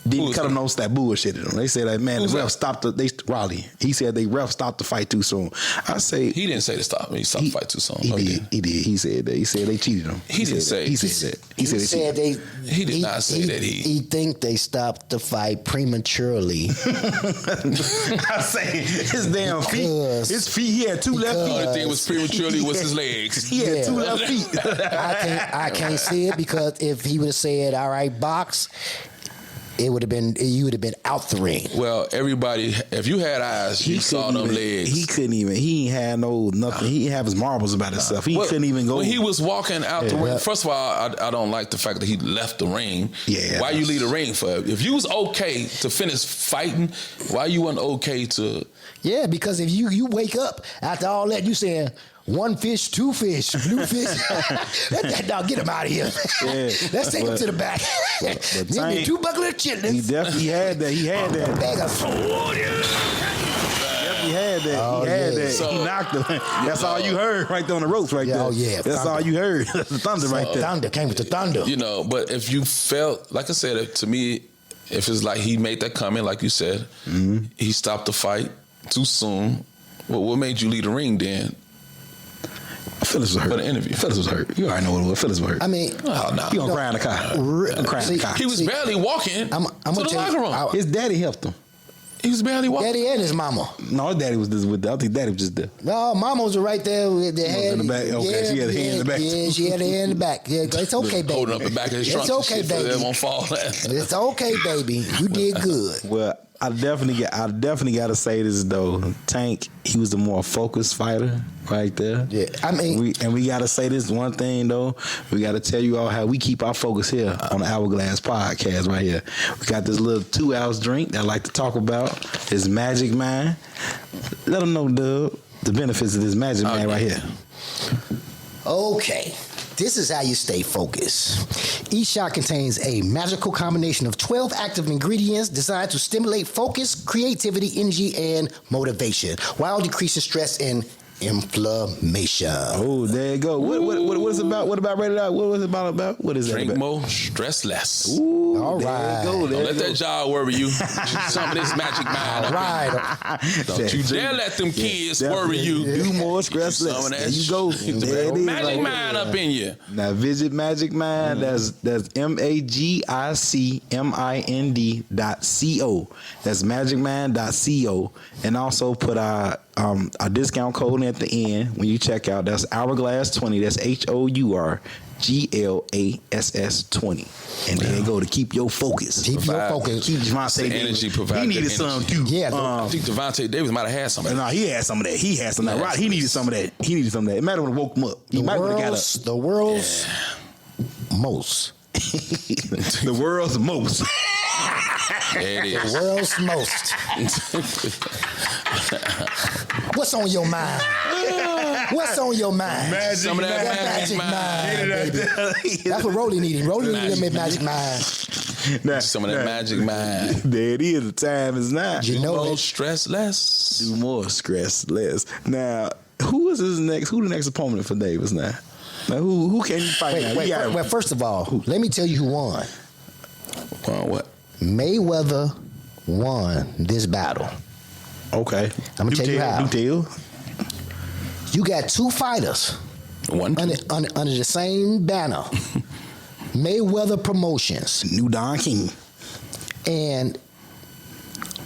didn't cut him no that bullshit at him. They said that man, Who's the that? refs stopped Raleigh. He said they refs stopped the fight too soon. I say He didn't say to stop me. He stopped the fight too soon. He No, did. He did. He said that. He said they cheated him. He didn't say- He said that. He said they cheated. they. He did not say that He think they stopped the fight prematurely. I say his damn feet. Because- His feet. He had two left The feet. only thing was prematurely was his legs. He had Yeah. two left feet. I can't see it because if he would have said, "All right, box," you would have been out the ring. Well, everybody, if you had eyes, you saw them legs. He couldn't even. He ain't had no nothing. He didn't have his marbles about himself. He couldn't even go. When he was walking out the Yeah. ring, first of all, I don't like the fact that he left the ring. Yeah. Why you leave the ring for? If you was okay to finish fighting, why you wasn't okay to? Yeah, because if you wake up after all that, you saying 1 fish, 2 fish, blue fish. That dog, get him out of here. Yeah. Let's take him But- to the back. Give me Tank- 2 buckle of He chitlins. definitely had that. He had that. Bag of He had that. Oh, he had yeah. that. So- he knocked him. That's all you heard right there on the ropes right Yeah, there. oh, yeah, That's thunder. all you heard. That's the thunder right there. thunder came with the thunder. But if you felt, like I said, to me, if it's like he made that comment, like you said, he stopped the fight too soon. Well, what made you leave the ring then? Phyllis was hurt. For the interview. Phyllis was hurt. You already know what it was. Phyllis was hurt. I mean, Oh no, He gonna cry in the car. He gonna cry in the car. he was barely walking I'm to gonna the tell locker you, room. His daddy helped him. He was barely walking. Daddy and his mama. No, his daddy was with the. I think daddy was just there. No, mama was right there with the head in the back. Okay, she had a hand in the back. Yeah, she had a hand in the back. Yeah, it's okay, baby. Holding up the back of his trunk. It's okay, and shit, so baby. It won't fall. It's okay, baby. You did good. Well, I definitely got to say this though. Tank, he was the more focused fighter right there. Yeah, I mean, we got to say this one thing though. We got to tell you all how we keep our focus here on the Hourglass podcast right here. We got this little 2-ounce drink that I like to talk about. It's Magic Man. Let them know, Dub. the benefits of this Magic Man right here. Okay. This is how you stay focused. Each shot contains a magical combination of 12 active ingredients designed to stimulate focus, creativity, energy, and motivation while decreasing stress and inflammation. Oh, there you go. What is it about? What about rated out? What was it about? What is it Drink about? more, stress less. Ooh, All there right. you go. Don't let that job worry you. Some of this magic mind. All right. Don't you dare let them kids worry you. Do more, stress less. Some of that There you go. shit. There it is. Magic right mind there. up in you. Now visit Magic Mind. That's MAGICMIND.co. That's magicmind.co. And also put our discount code in at the end when you check out. That's Hourglass 20. That's HOURGLASS 20. And there you go to keep your focus. Keep your focus. Keep Gervonta The energy Davis. provide He needed good some energy. too. Yeah, I think Gervonta Davis might have had some of that. No, he had some of that. He had some of that. Right. He needed some of that. It might have woke him up. He might have got up. The world's most. The world's most. There it The is. world's most. What's on your mind? What's on your mind? Some of that magic mind. baby. That's what Rolly needed. Rolly needed him at Magic Mind. Now, Some of that magic mind. There it is. The time is now. You know More it. stress less. Do more, stress less. Now, who is his next? Who the next opponent for Davis now? Now, who can he fight now? Well, first of all, let me tell you who won. What? Mayweather won this battle. Okay. I'm gonna tell you how. Do tell. You got two fighters One. under the same banner. Mayweather Promotions. New Don King. And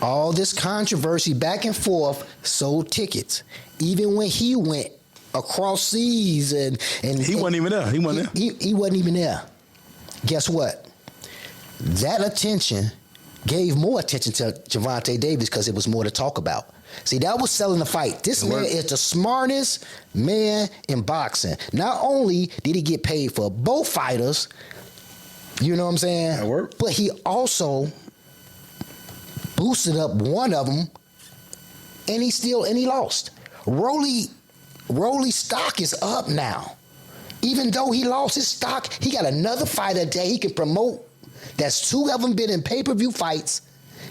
all this controversy back and forth sold tickets. Even when he went across seas and He wasn't even there. He wasn't there. He wasn't even there. Guess what? That attention gave more attention to Gervonta Davis because it was more to talk about. See, that was selling the fight. This man is the smartest man in boxing. Not only did he get paid for both fighters, you know what I'm saying? That worked. But he also boosted up one of them, and he lost. Rolly's stock is up now. Even though he lost his stock, he got another fighter that he can promote. That's two of them been in pay-per-view fights.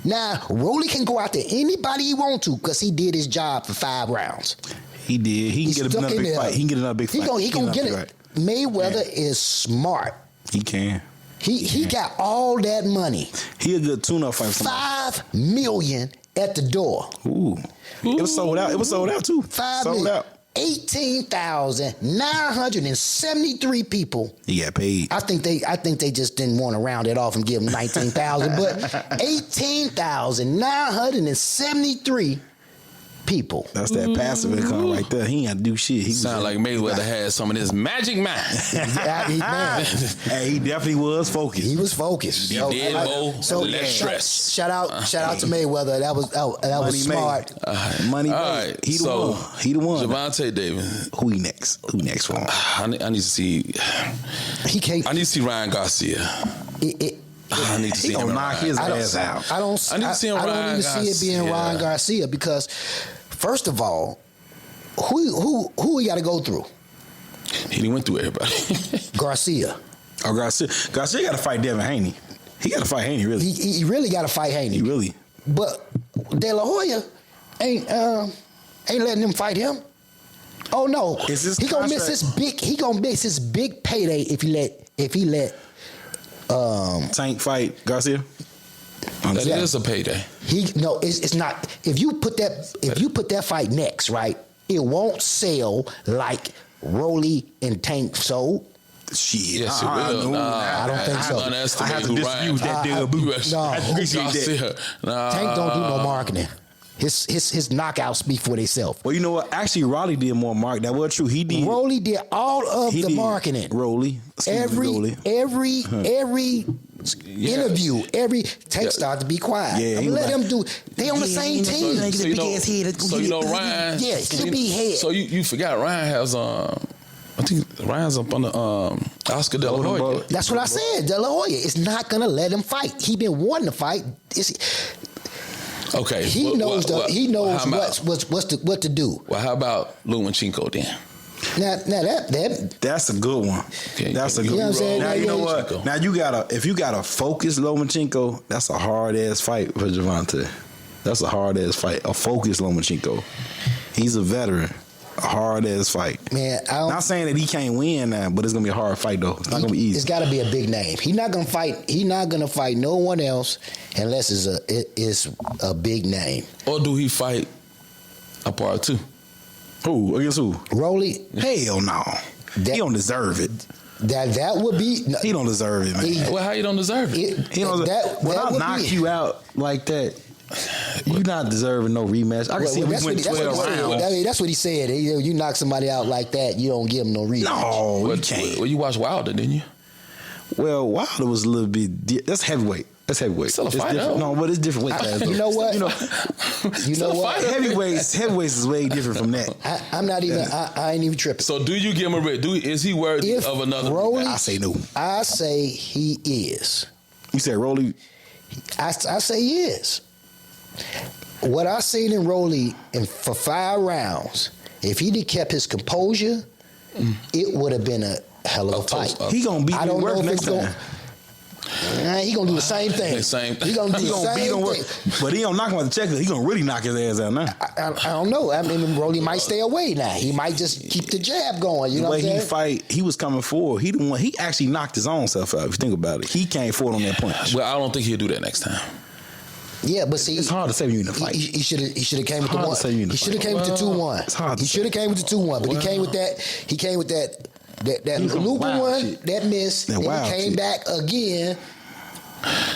Now, Rolly can go out to anybody he want to because he did his job for 5 rounds. He did. He can get another big fight. He can get another big fight. He gonna get it. Right. Mayweather is smart. He can. He got all that money. He a good tune-up fight. For somebody. $5 million at the door. Ooh. It was sold out. It was sold out too. 5 sold million. out. 18,973 people. He got paid. I think they just didn't want to round it off and give him 19,000, but 18,973 people. That's that passive income right there. He ain't got to do shit. He Sound like Mayweather had some of this magic mind. Man, Hey, he definitely was focused. he was focused. He did more, less stress. Shout out to Mayweather. That was smart. Money All made. right, He the so one. He the one. Gervonta Davis. Who he next? Who next for him? I need to see. He can't. I need to see Ryan Garcia. I need to see He him. gonna knock his I ass out. don't I need to see him I don't Ryan even see it being Garcia. Ryan Garcia because, first of all, who we got to go through? He went through everybody. Garcia. Oh, Garcia got to fight Devin Haney. He got to fight Haney, really. He really got to fight Haney. He really. But De La Hoya ain't letting him fight him. Oh no, Is this he gonna miss contract- his big payday if he let Tank fight Garcia. That is a payday. it's not. If you put that fight next, right, it won't sell like Rolly and Tank sold. Shit. Yes, it will. I don't think so. I have to dispute that debut. No. I appreciate that. Garcia. Tank don't do no marketing. His knockouts speak for themselves. Well, you know what? Actually, Raleigh did more mark. That was true. He did. Rolly did all of He the did. marketing. Rolly. Every interview, every Tank started to be quiet. Yeah, I he mean, let was them do. They on the same team. So you know Ryan. Yeah, it's the big head. So you forgot Ryan has I think Ryan's up on the Oscar De La Hoya. That's what I said. De La Hoya is not gonna let him fight. He been wanting to fight. Okay. He knows what to do. Well, how about Lomachenko then? Now that That's a good one. Okay. That's a good You know what I'm one. saying? Now you know what? Lomachenko. Now if you gotta focus Lomachenko, that's a hard ass fight for Gervonta. That's a hard ass fight. A focused Lomachenko. He's a veteran. A hard ass fight. man, Not saying that he can't win now, but it's gonna be a hard fight though. It's not gonna be easy. It's got to be a big name. He's not gonna fight no one else unless it's a big name. Or do he fight a part 2? Who against who? Rolly, Hell no. He don't deserve it. that would be. He don't deserve it, man. Well, how you don't deserve it? He don't. When I knock you out like that, you not deserving no rematch. I can see if we went 12 rounds. That's what he said. You knock somebody out like that, you don't give him no rematch. No, you Well, can't. you watched Wilder, didn't you? Well, Wilder was a little bit. That's heavyweight. That's heavyweight. Still a It's fight, different. though. No, but it's different weight class. You know what? You know, You know what? heavyweights is way different from that. I'm not even. I ain't even tripping. So do you give him a red? Is he worthy If of another? Rolly, I say no. I say he is. You said Rolly. I say he is. What I seen in Rolly for 5 rounds, if he'd have kept his composure, it would have been a hell of a fight. He gonna beat I me don't know work if next it's time. He gonna do the same thing. The same thing. He gonna do He the gonna beat same him work, thing. but he don't knock him out the checker. He gonna really knock his ass out now. I don't know. I mean, Rolly might stay away now. He might just keep the jab going. You The know way what I'm he saying? fight, he was coming forward. He the one. He actually knocked his own self out. If you think about it, he came forward on that punch. Well, I don't think he'll do that next time. Yeah, but see, It's hard to say when you in a fight. He should have came with the hard to one. say you in the He should have fight. came with the 2-1. It's hard to He should have came with the 2-1, but he came with that. He came with that He was on looper wild one shit. that missed. That Then wild he came shit. back again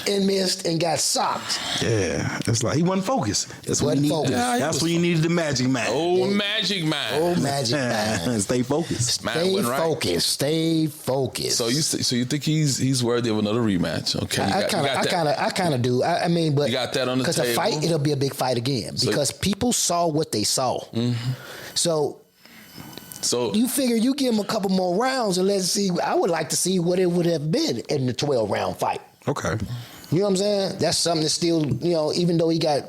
and missed and got socked. Yeah, it's like he wasn't focused. That's what Wasn't he needed. focused. Yeah, he That's was when you needed the magic man. Oh, Magic Man. Oh, Magic Man. Stay focused. Man Stay went right. focused. Stay focused. So you think he's worthy of another rematch? Okay, I kind of do. I mean, but You got that on the because the table? fight, it'll be a big fight again because people saw what they saw. So you figure you give him a couple more rounds and let's see. I would like to see what it would have been in the 12-round fight. Okay. You know what I'm saying? That's something that's still, even though he got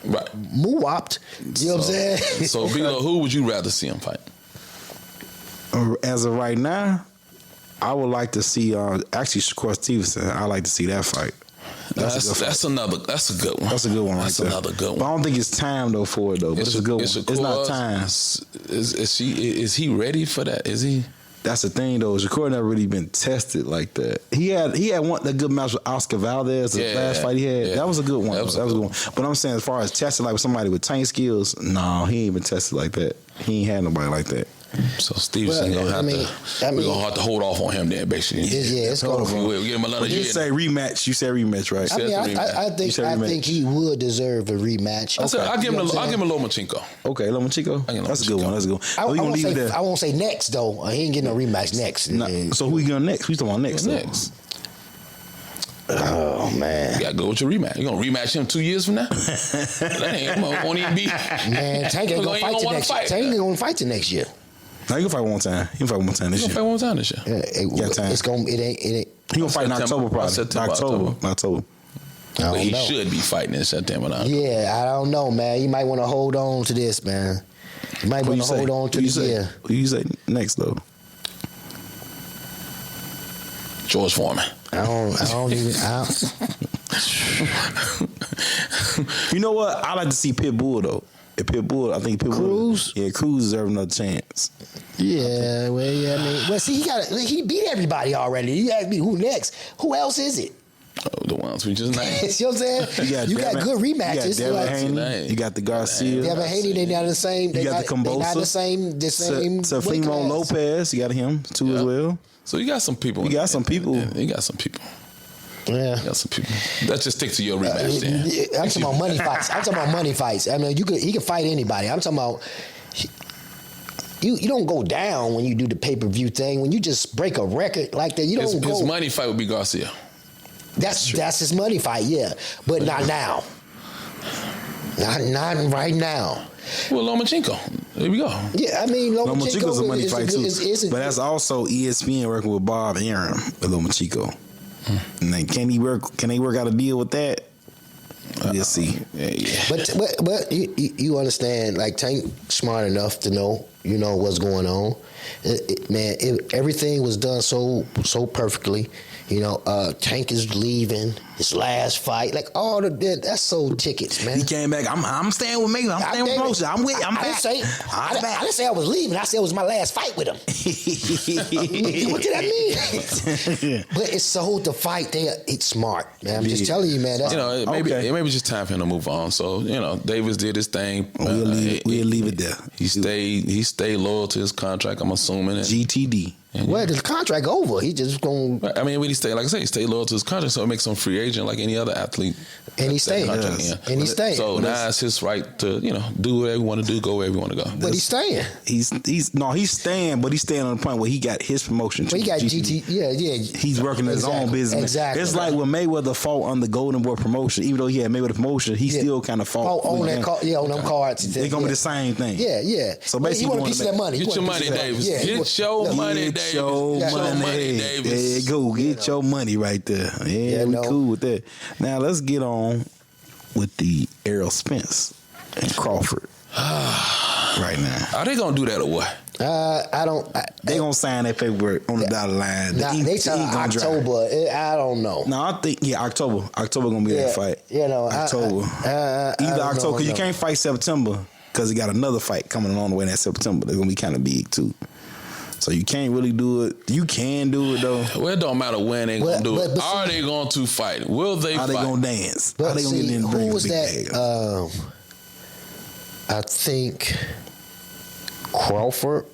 right. moo-wopped, you know what I'm saying? So, Bilo, who would you rather see him fight? As of right now, I would like to see actually Shakur Stevenson. I like to see that fight. That's a good fight. That's a good one. That's a good one, That's right there. another good But I one. don't think it's time though for it though. But it's a good one. It's not time. Is he ready for that? Is he? That's the thing though. Shakur never really been tested like that. He had one that good match with Oscar Valdez. The last fight he had. Yeah. That was a good one. That was a good one. But I'm saying as far as testing like with somebody with tank skills, no, he ain't been tested like that. He ain't had nobody like that. So Stevenson Well, we're gonna have to hold off on him then, basically. it's going to We'll give him another You year. say rematch. You said rematch, right? I mean, I think he would deserve a rematch. I'll give him a Lomachenko. Okay, Lomachenko. That's a good one. That's a good one. So we gonna leave it there. I won't say next though. He ain't getting no rematch next. So who you going next? We talking about next? Next. Oh man, You gotta go with your rematch. You gonna rematch him 2 years from now? That ain't won't even be. man, Tank ain't gonna fight till next year. Tank ain't gonna fight till next year. No, you can fight one time. You can fight one time this You year. gonna fight one time this year. Yeah, time. it's gonna. It ain't. He gonna fight in September. October, probably. September, October. I don't But he know. should be fighting in September now. Yeah, I don't know, man. You might want to hold on to this, man. You might Who want you to hold on to Who you this say? year. Who you say next though? George Foreman. I don't even. You know what? I like to see Pitbull though. If Pitbull, I think Pitbull. Cruz? Yeah, Cruz deserves another chance. Yeah, well, yeah. I mean, well, see, he beat everybody already. You ask me who next? Who else is it? Oh, the ones we just named. You know what I'm saying? You got Devin- good rematches. You got Like, Devin Haney. You got the Garcia. Devin Haney, they not the same. You got the They not Kambosa. the same. weight Tefimo class. Lopez. You got him too as well. So you got some people. You got some people. You got some people. Yeah. You got some people. Let's just stick to your rematch then. I'm talking about money fights. I mean, he can fight anybody. I'm talking about you don't go down when you do the pay-per-view thing. When you just break a record like that, you don't go. His money fight would be Garcia. That's his money fight, yeah. But not now. Not right now. Well, Lomachenko. There we go. Yeah, I mean, Lomachenko's a money is, fight too. is, But that's also ESPN working with Bob Arum with Lomachenko. And then can they work out a deal with that? We'll see. But you understand, like Tank smart enough to know, what's going on. Everything was done so perfectly. Tank is leaving his last fight. Like all that's sold tickets, man. He came back. I'm staying with Mayweather. I'm staying with promotion. I'm back. I didn't say I was leaving. I said it was my last fight with him. What did that mean? But it's sold the fight. It's smart, man. I'm just telling you, man. That's, it may be just time for him to move on. So Davis did his thing. We'll leave it there. He stayed loyal to his contract. I'm assuming. GTD. Well, the contract over. He just going. I mean, when he stayed, like I say, he stayed loyal to his contract, so it makes him free agent like any other athlete. And he's staying. And he's staying. So now it's his right to do whatever you want to do, go wherever you want to go. But he's staying. He's staying, but he's staying on the point where he got his promotion. Well, he got GT. Yeah. He's working his own business. Exactly. It's like when Mayweather fought on the Golden Boy promotion. Even though he had Mayweather promotion, he still kind of fought on that on them cards. They're gonna be the same thing. Yeah. So basically, he want a piece of that money. Get your money, Davis. Get your money, Davis. There you go. Get your money right there. Yeah, we cool with that. Now let's get on with the Errol Spence and Crawford right now. Are they gonna do that or what? I don't. They gonna sign that paperwork on the dotted line. They tell October. I don't know. No, I think October. October gonna be that fight. October. October. Either October, because you can't fight September because he got another fight coming along the way in that September. That's gonna be kind of big too. So you can't really do it. You can do it though. Well, it don't matter when they gonna do it. Are they going to fight? Will they fight? Are they gonna dance? But are they gonna get in the ring? Who was that? I think Crawford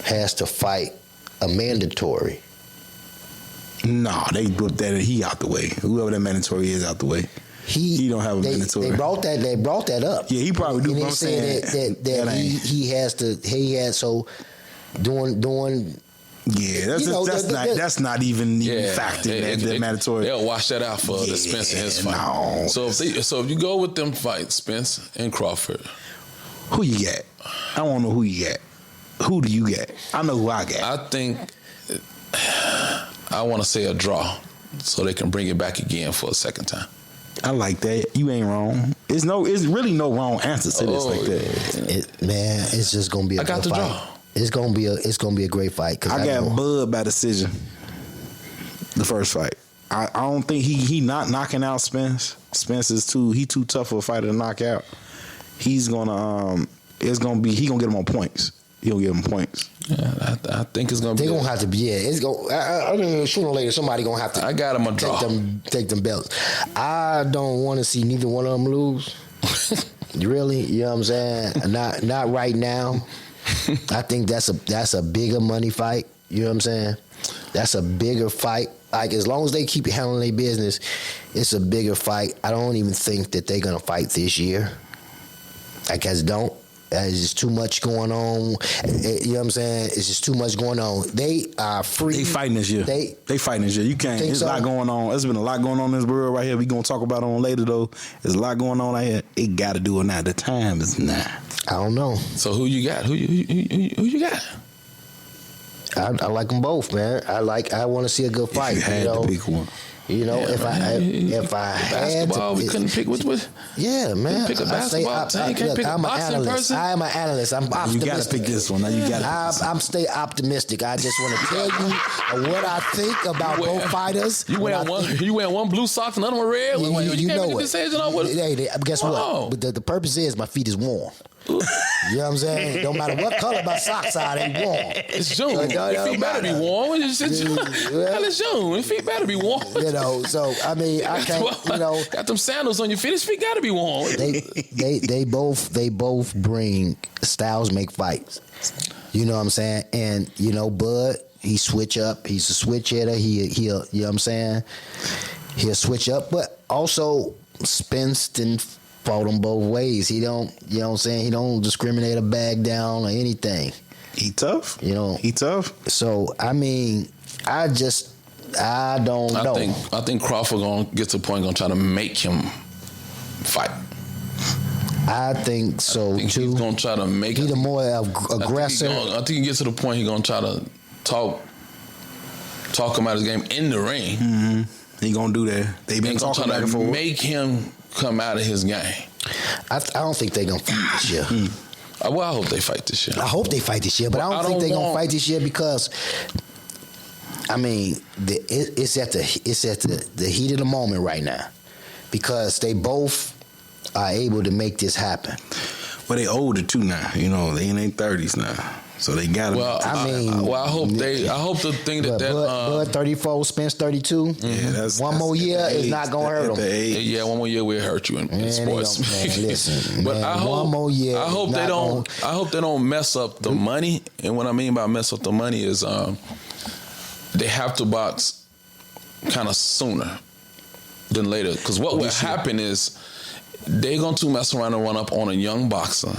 has to fight a mandatory. Nah, they put that. He out the way. Whoever that mandatory is out the way. He don't have a mandatory. They brought that up. Yeah, he probably do. And they said that he has to. He has so. Doing yeah, that's not even factored in that mandatory. They'll wash that out for the Spence and his fight. No. So if you go with them fights, Spence and Crawford, who you got? I want to know who you got. Who do you got? I know who I got. I think I want to say a draw, so they can bring it back again for a second time. I like that. You ain't wrong. It's really no wrong answer to this like that. Man, it's just gonna be. I got the draw. It's gonna be a great fight. I got Bud by decision. The first fight. I don't think he not knocking out Spence. Spence is too tough of a fighter to knock out. He's gonna he gonna get him on points. He'll get him points. Yeah, I think it's gonna be. They're gonna have to be. Yeah, it's gonna. I mean, sooner or later, somebody gonna have to. I got him a draw. Take them belts. I don't want to see neither one of them lose. Really, you know what I'm saying? Not right now. I think that's a bigger money fight. You know what I'm saying? That's a bigger fight. Like as long as they keep handling their business, it's a bigger fight. I don't even think that they're gonna fight this year. I guess don't. There's just too much going on. You know what I'm saying? It's just too much going on. They are free. They fighting this year. They fighting this year. You can't. There's a lot going on. There's been a lot going on in this world right here. We gonna talk about it on later though. There's a lot going on out here. It got to do it now. The time is now. I don't know. So who you got? Who you got? I like them both, man. I want to see a good fight. If you had to pick one. You know, if I had basketball, we couldn't pick which. Yeah, man. Pick a basketball team. You can't pick a boxing person. I am an analyst. I'm optimistic. You got to pick this one. Now you got. I'm stay optimistic. I just want to tell you what I think about both fighters. You wear one blue sock and another one red. You know it. Hey, guess what? But the purpose is my feet is warm. You know what I'm saying? Don't matter what color my socks are, they warm. It's June. Your feet better be warm. It's June. It's June. Your feet better be warm. You know, so I mean, I can't. You know, got them sandals on your feet. His feet gotta be warm. They both bring styles make fights. You know what I'm saying? And you know, Bud, he switch up. He's a switch hitter. He'll you know what I'm saying? He'll switch up, but also Spence didn't fought him both ways. He don't, you know what I'm saying? He don't discriminate or bag down or anything. He tough. You know. He tough. So, I mean, I don't know. I think Crawford gonna get to the point gonna try to make him fight. I think so too. He's gonna try to make him. He's more aggressive. I think he gets to the point he's gonna try to talk him out of his game in the ring. Mm-hmm. He gonna do that. They been They gonna talking try back and to forth. make him come out of his game. I don't think they're gonna fight this year. Well, I hope they fight this year. I hope they fight this year, but I don't think they're gonna fight this year because, I mean, it's at the heat of the moment right now, because they both are able to make this happen. But they older too now. You know, they in their 30s now, so they gotta. Well, I hope the thing that Bud 34, Spence 32. Yeah, that's one more year is not gonna hurt them. yeah, one more year will hurt you in sports. Listen, But I hope one more year. I hope they don't. I hope they don't mess up the money. And what I mean by mess up the money is they have to box kind of sooner than later. Because what will happen is they're going to mess around and run up on a young boxer,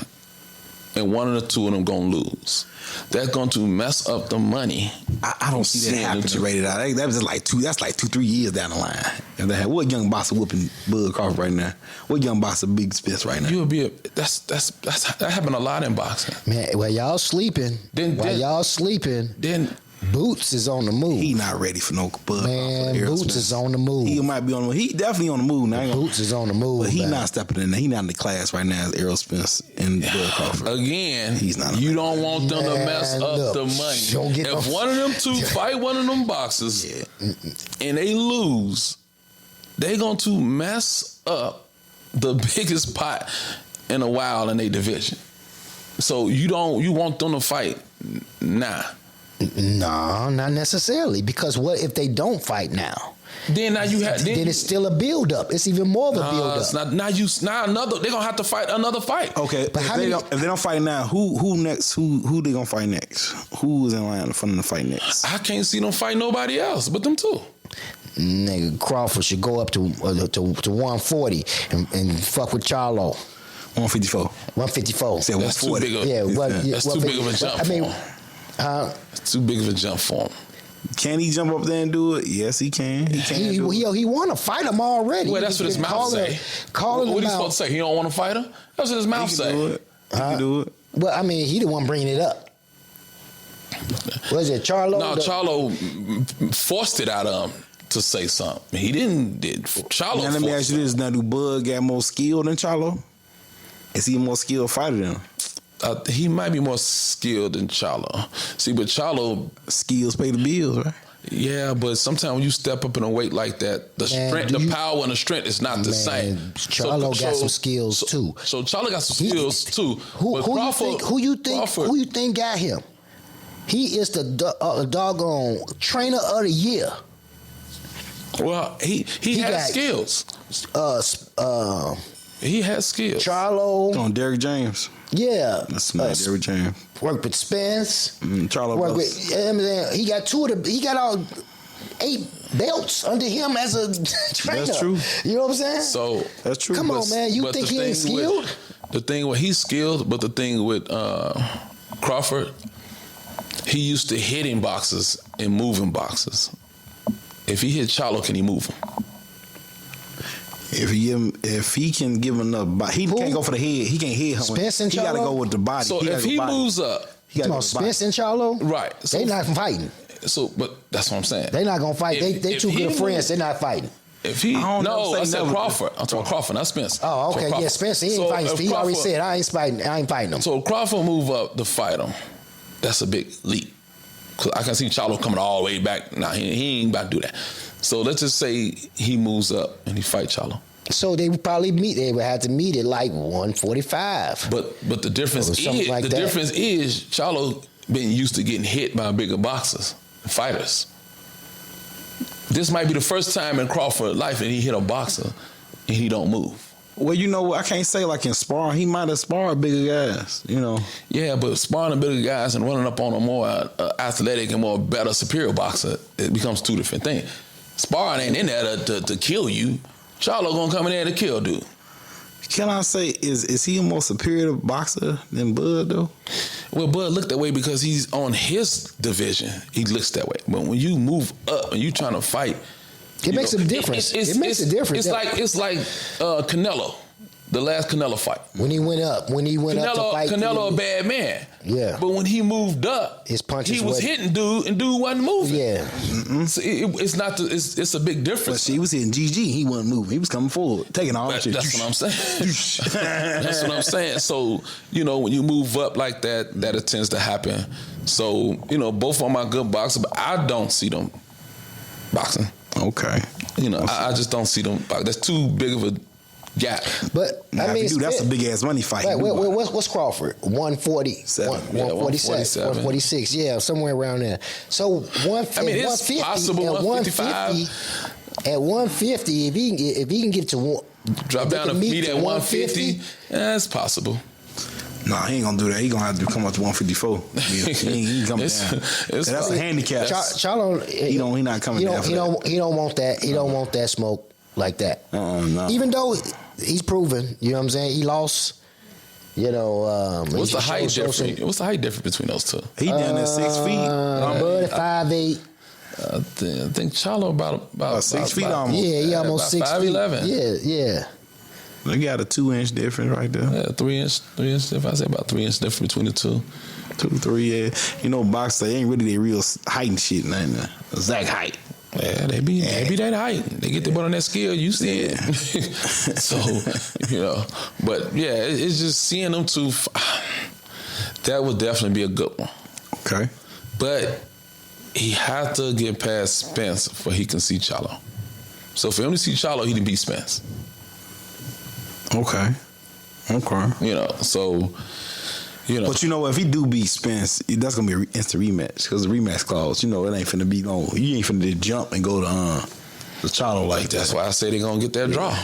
and one of the two of them going to lose. That's going to mess up the money. I don't see that happening rated out. That was just like 2-3 years down the line. If they had, what young boxer whooping Bud Crawford right now? What young boxer big Spence right now? That happened a lot in boxing. Man, while y'all sleeping, Then Boots is on the move. He not ready for no Bud. Man, Boots is on the move. He might be on the move. He definitely on the move now. Boots is on the move. But he not stepping in there. He not in the class right now as Errol Spence and Bud Crawford. Again, He's not. you don't want them to mess up the money. If one of them two fight one of them boxers and they lose, they going to mess up the biggest pot in a while in their division. So you want them to fight now. No, not necessarily. Because what if they don't fight now? Then now you have. Then it's still a build up. It's even more of a build up. It's not, now another. They're gonna have to fight another fight. Okay, but if they don't fight now, who next? Who they gonna fight next? Who is in line for them to fight next? I can't see them fight nobody else but them two. Nigga, Crawford should go up to 140 and fuck with Charlo. 154. 154. Say That's too 140. big. That's too big of a jump. I mean, for him. It's too big of a jump for him. Can he jump up there and do it? Yes, he can. he want to fight him already. Well, that's what his mouth say. What he supposed to say? He don't want to fight him? That's what his mouth say. He can do it. Well, I mean, he the one bringing it up. Was it Charlo? No, Charlo forced it out of him to say something. He didn't. Charlo. Now let me ask you this: now, do Bud got more skill than Charlo? Is he a more skilled fighter than him? He might be more skilled than Charlo. See, but Charlo skills pay the bills, right? Yeah, but sometimes when you step up in a weight like that, the strength, the power and the strength is not the same. Charlo got some skills too. So Charlo got some skills too. Who you think got him? He is the doggone trainer of the year. Well, he has skills. He has skills. Charlo on Derrick James. Yeah, that's Derrick James. Worked with Spence. Charlo worked with. He got He got all 8 belts under him as a trainer. That's true. You know what I'm saying? So that's true. Come on, man. You think he ain't skilled? The thing with he's skilled, but the thing with Crawford, he used to hitting boxes and moving boxes. If he hit Charlo, can he move him? If he can give him enough, he can't go for the head. He can't hit him. Spence and Charlo? He got to go with the body. So if he moves up, Spence and Charlo, right? So, they not fighting. So, but that's what I'm saying. They not gonna fight. They too good friends. They not fighting. If he I said Crawford. I'm talking Crawford, not Spence. Oh, okay. Yeah, Spence. He ain't fighting. He already said I ain't fighting him. So if Crawford move up to fight him, that's a big leap. Cause I can see Charlo coming all the way back. Nah, he ain't about to do that. So let's just say he moves up and he fight Charlo. So they would probably meet. They would have to meet at like 145. But the difference is difference is Charlo been used to getting hit by bigger boxers, fighters. This might be the first time in Crawford's life that he hit a boxer and he don't move. Well, you know what? I can't say like in sparring. He might have sparred bigger guys, you know. Yeah, but sparring bigger guys and running up on a more athletic and more better superior boxer, it becomes two different things. Sparring ain't in there to kill you. Charlo gonna come in there to kill dude. Can I say, is he a more superior boxer than Bud though? Well, Bud looked that way because he's on his division. He looks that way. But when you move up and you trying to fight, it makes a difference. It makes a difference. It's like Canelo. the last Canelo fight. When he went up to fight Canelo a bad man. Yeah. But when he moved up, his punches he was hitting dude and dude wasn't moving. Yeah. So it's not. It's a big But difference. she was hitting GG. He wasn't moving. He was coming forward, taking all that shit. That's what I'm saying. That's what I'm saying. So, when you move up like that it tends to happen. So, both of them are good boxers, but I don't see them boxing. Okay. I just don't see them boxing. That's too big of a gap. But Now, I mean, if you do, that's a big ass money fight. Wait, what's Crawford? 147, 147, 146, yeah, somewhere around there. So It's 150, possible, at 155. At 150, if he can get to Drop down to meet at 150, it's possible. Nah, he ain't gonna do that. He gonna have to come up to 154. He ain't coming down. That's a handicap. Charlo, He not coming down. He don't want that. He don't want that smoke like that. No. Even though he's proven, you know what I'm saying. He lost. What's the height difference? What's the height difference between those two? He down there 6 feet. Bud at 5'8". I think Charlo about 6 feet almost. Yeah, he almost 6 feet. 5'11". Yeah. They got a 2-inch difference right there. Yeah, 3 inch difference. I say about 3 inch difference between the two. 2, 3, yeah. Boxers, they ain't really their real height and shit. Nothing. Exact height. Yeah, they be that height. They get the butt on that scale, you see it. So, but yeah, it's just seeing them two. That would definitely be a good one. Okay. But he had to get past Spence before he can see Charlo. So for him to see Charlo, he didn't beat Spence. Okay. So. But if he do beat Spence, that's gonna be an instant rematch because the rematch clause. It ain't finna be long. You ain't finna just jump and go to the Charlo like that. That's why I say they gonna get that draw.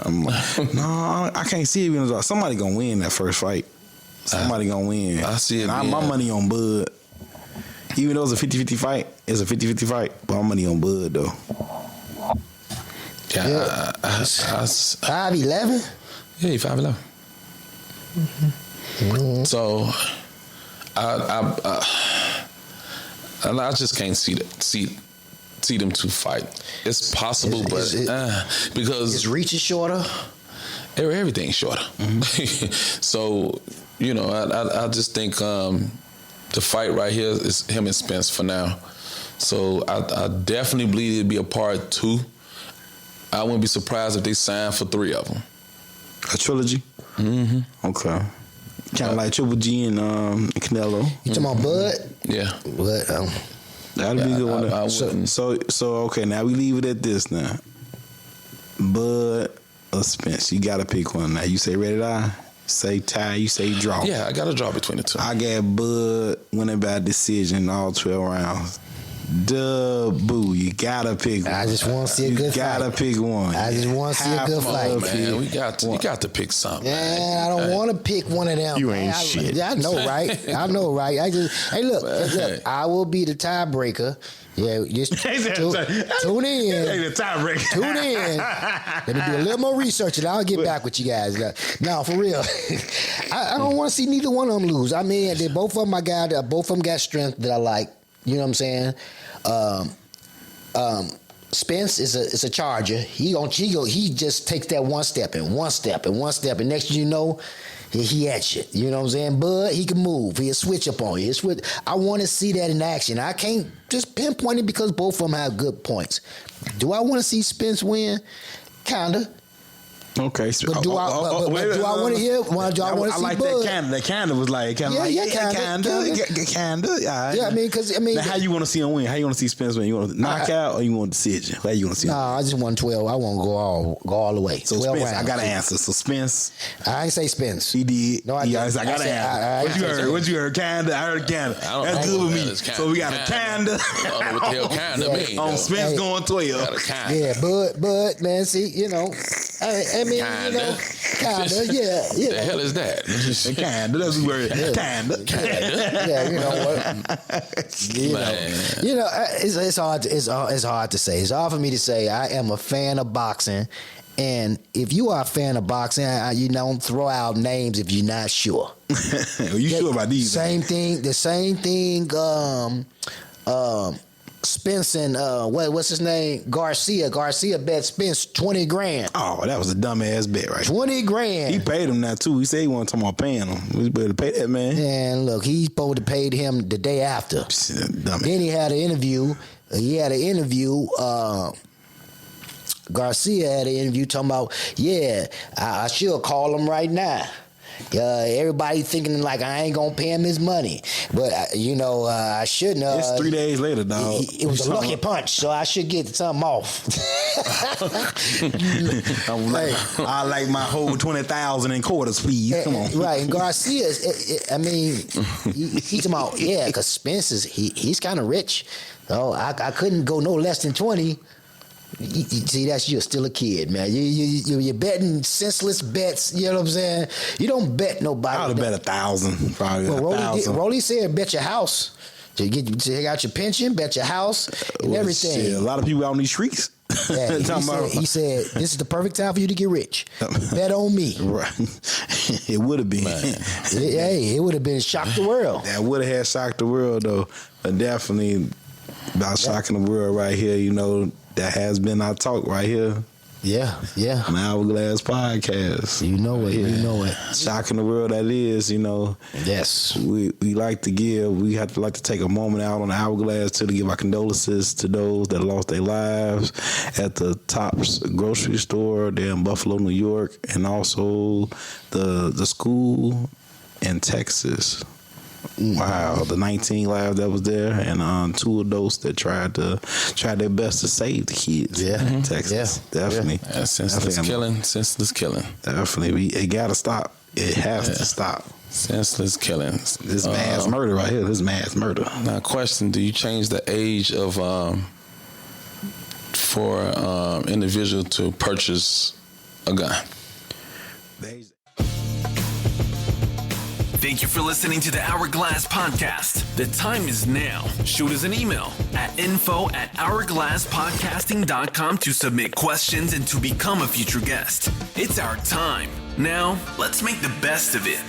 I'm like, no, I can't see it being a draw. Somebody gonna win that first fight. Somebody gonna win. I see it. My money on Bud. Even though it's a 50-50 fight, it's a 50-50 fight. But my money on Bud though. Yeah. 5'11". Yeah, he 5'11". Mm-hmm. So, I just can't see them two fight. It's possible, because his reach is shorter. Everything's shorter. Mm-hmm. So, I just think the fight right here is him and Spence for now. So I definitely believe it'd be a part 2. I wouldn't be surprised if they signed for 3 of them. A trilogy. Mm-hmm. Okay. Kind of like Triple G and Canelo. You talking about Bud? Yeah. Bud. That'd be a good one. I wouldn't. So okay. Now we leave it at this. Now, Bud or Spence, you gotta pick one. Now you say ready eye, say tie, you say draw. Yeah, I got to draw between the two. I got Bud winning by decision all 12 rounds. Boo, you gotta pick one. I just want to see a good fight. You gotta pick one. I just want to see a good fight. Man, you got to pick something. Man, I don't want to pick one of them. You ain't shit. I know, right? Hey, look, I will be the tiebreaker. Yeah, just tune in. Hey, the tiebreaker. Tune in. Let me do a little more research and I'll get back with you guys. No, for real. I don't want to see neither one of them lose. I mean, both of them got strength that I like. You know what I'm saying? Spence is a charger. He just takes that one step, and next thing you know, he at you. You know what I'm saying? Bud, he can move. He'll switch up on you. I want to see that in action. I can't just pinpoint it because both of them have good points. Do I want to see Spence win? Kinda. Okay, but do I want to hear? I want to see like Bud. that Canada was like kinda. Yeah, I mean, now how you want to see him win? How you want to see Spence win? You want knockout or you want decision? How you want to see him? Nah, I just want 12. I want to go all the way. So 12 Spence, rounds. I got to answer. So Spence, I ain't say Spence. he did. No, I didn't. I got to answer. What you heard? Canada. I heard Canada. That's good with me. So we got a Canada. I don't know what the hell Canada mean. On Spence going 12. Yeah, Bud, man. See, I mean, kinda, yeah. The hell is that? Kinda, that's the word. Kinda. Yeah, you know what? It's hard. It's hard to say. It's hard for me to say. I am a fan of boxing, and if you are a fan of boxing, you don't throw out names if you're not sure. Are you sure about these? The same thing. Spence and what's his name? Garcia. Garcia bet Spence $20,000. Oh, that was a dumbass bet, right? $20,000. He paid him that too. He said he wasn't talking about paying him. We better pay that man. And look, he's supposed to pay him the day after. Dumbass. Then he had an interview. Garcia had an interview talking about, I should call him right now. Everybody thinking like I ain't gonna pay him his money, but I shouldn't. It's 3 days later, dog. It was a lucky punch, so I should get something off. I like my whole 20,000 in quarters, please. Come on, right? And Garcia, he's about because Spence he's kind of rich. So I couldn't go no less than 20. You see, you're still a kid, man. You're betting senseless bets. You know what I'm saying? You don't bet nobody. I would have bet 1,000, probably. Well, 1,000. Rolly said, bet your house. So you take out your pension, bet your house, and everything. Shit, a lot of people out on these streets. Yeah, he said, this is the perfect time for you to get rich. Bet on me. Right. It would have been. It would have been shocked the world. That would have had shocked the world, though. But definitely about shocking the world right here, that has been our talk right here. Yeah. On the Hourglass podcast. You know it. Shocking the world that is, Yes. We like to give. We have to like to take a moment out on the Hourglass to give our condolences to those that lost their lives at the Tops grocery store there in Buffalo, New York, and also the school in Texas. Wow, the 19 lives that was there, and 2 adults that tried their best to save the kids. Yeah, in Texas, definitely. Yeah, senseless killing. Definitely, it gotta stop. It has to stop. Senseless killings. This mass murder right here. This mass murder. Now, question: do you change the age of for individual to purchase a gun? Thank you for listening to the Hourglass Podcast. The time is now. Shoot us an email at info@hourglasspodcasting.com to submit questions and to become a future guest. It's our time. Now, let's make the best of it.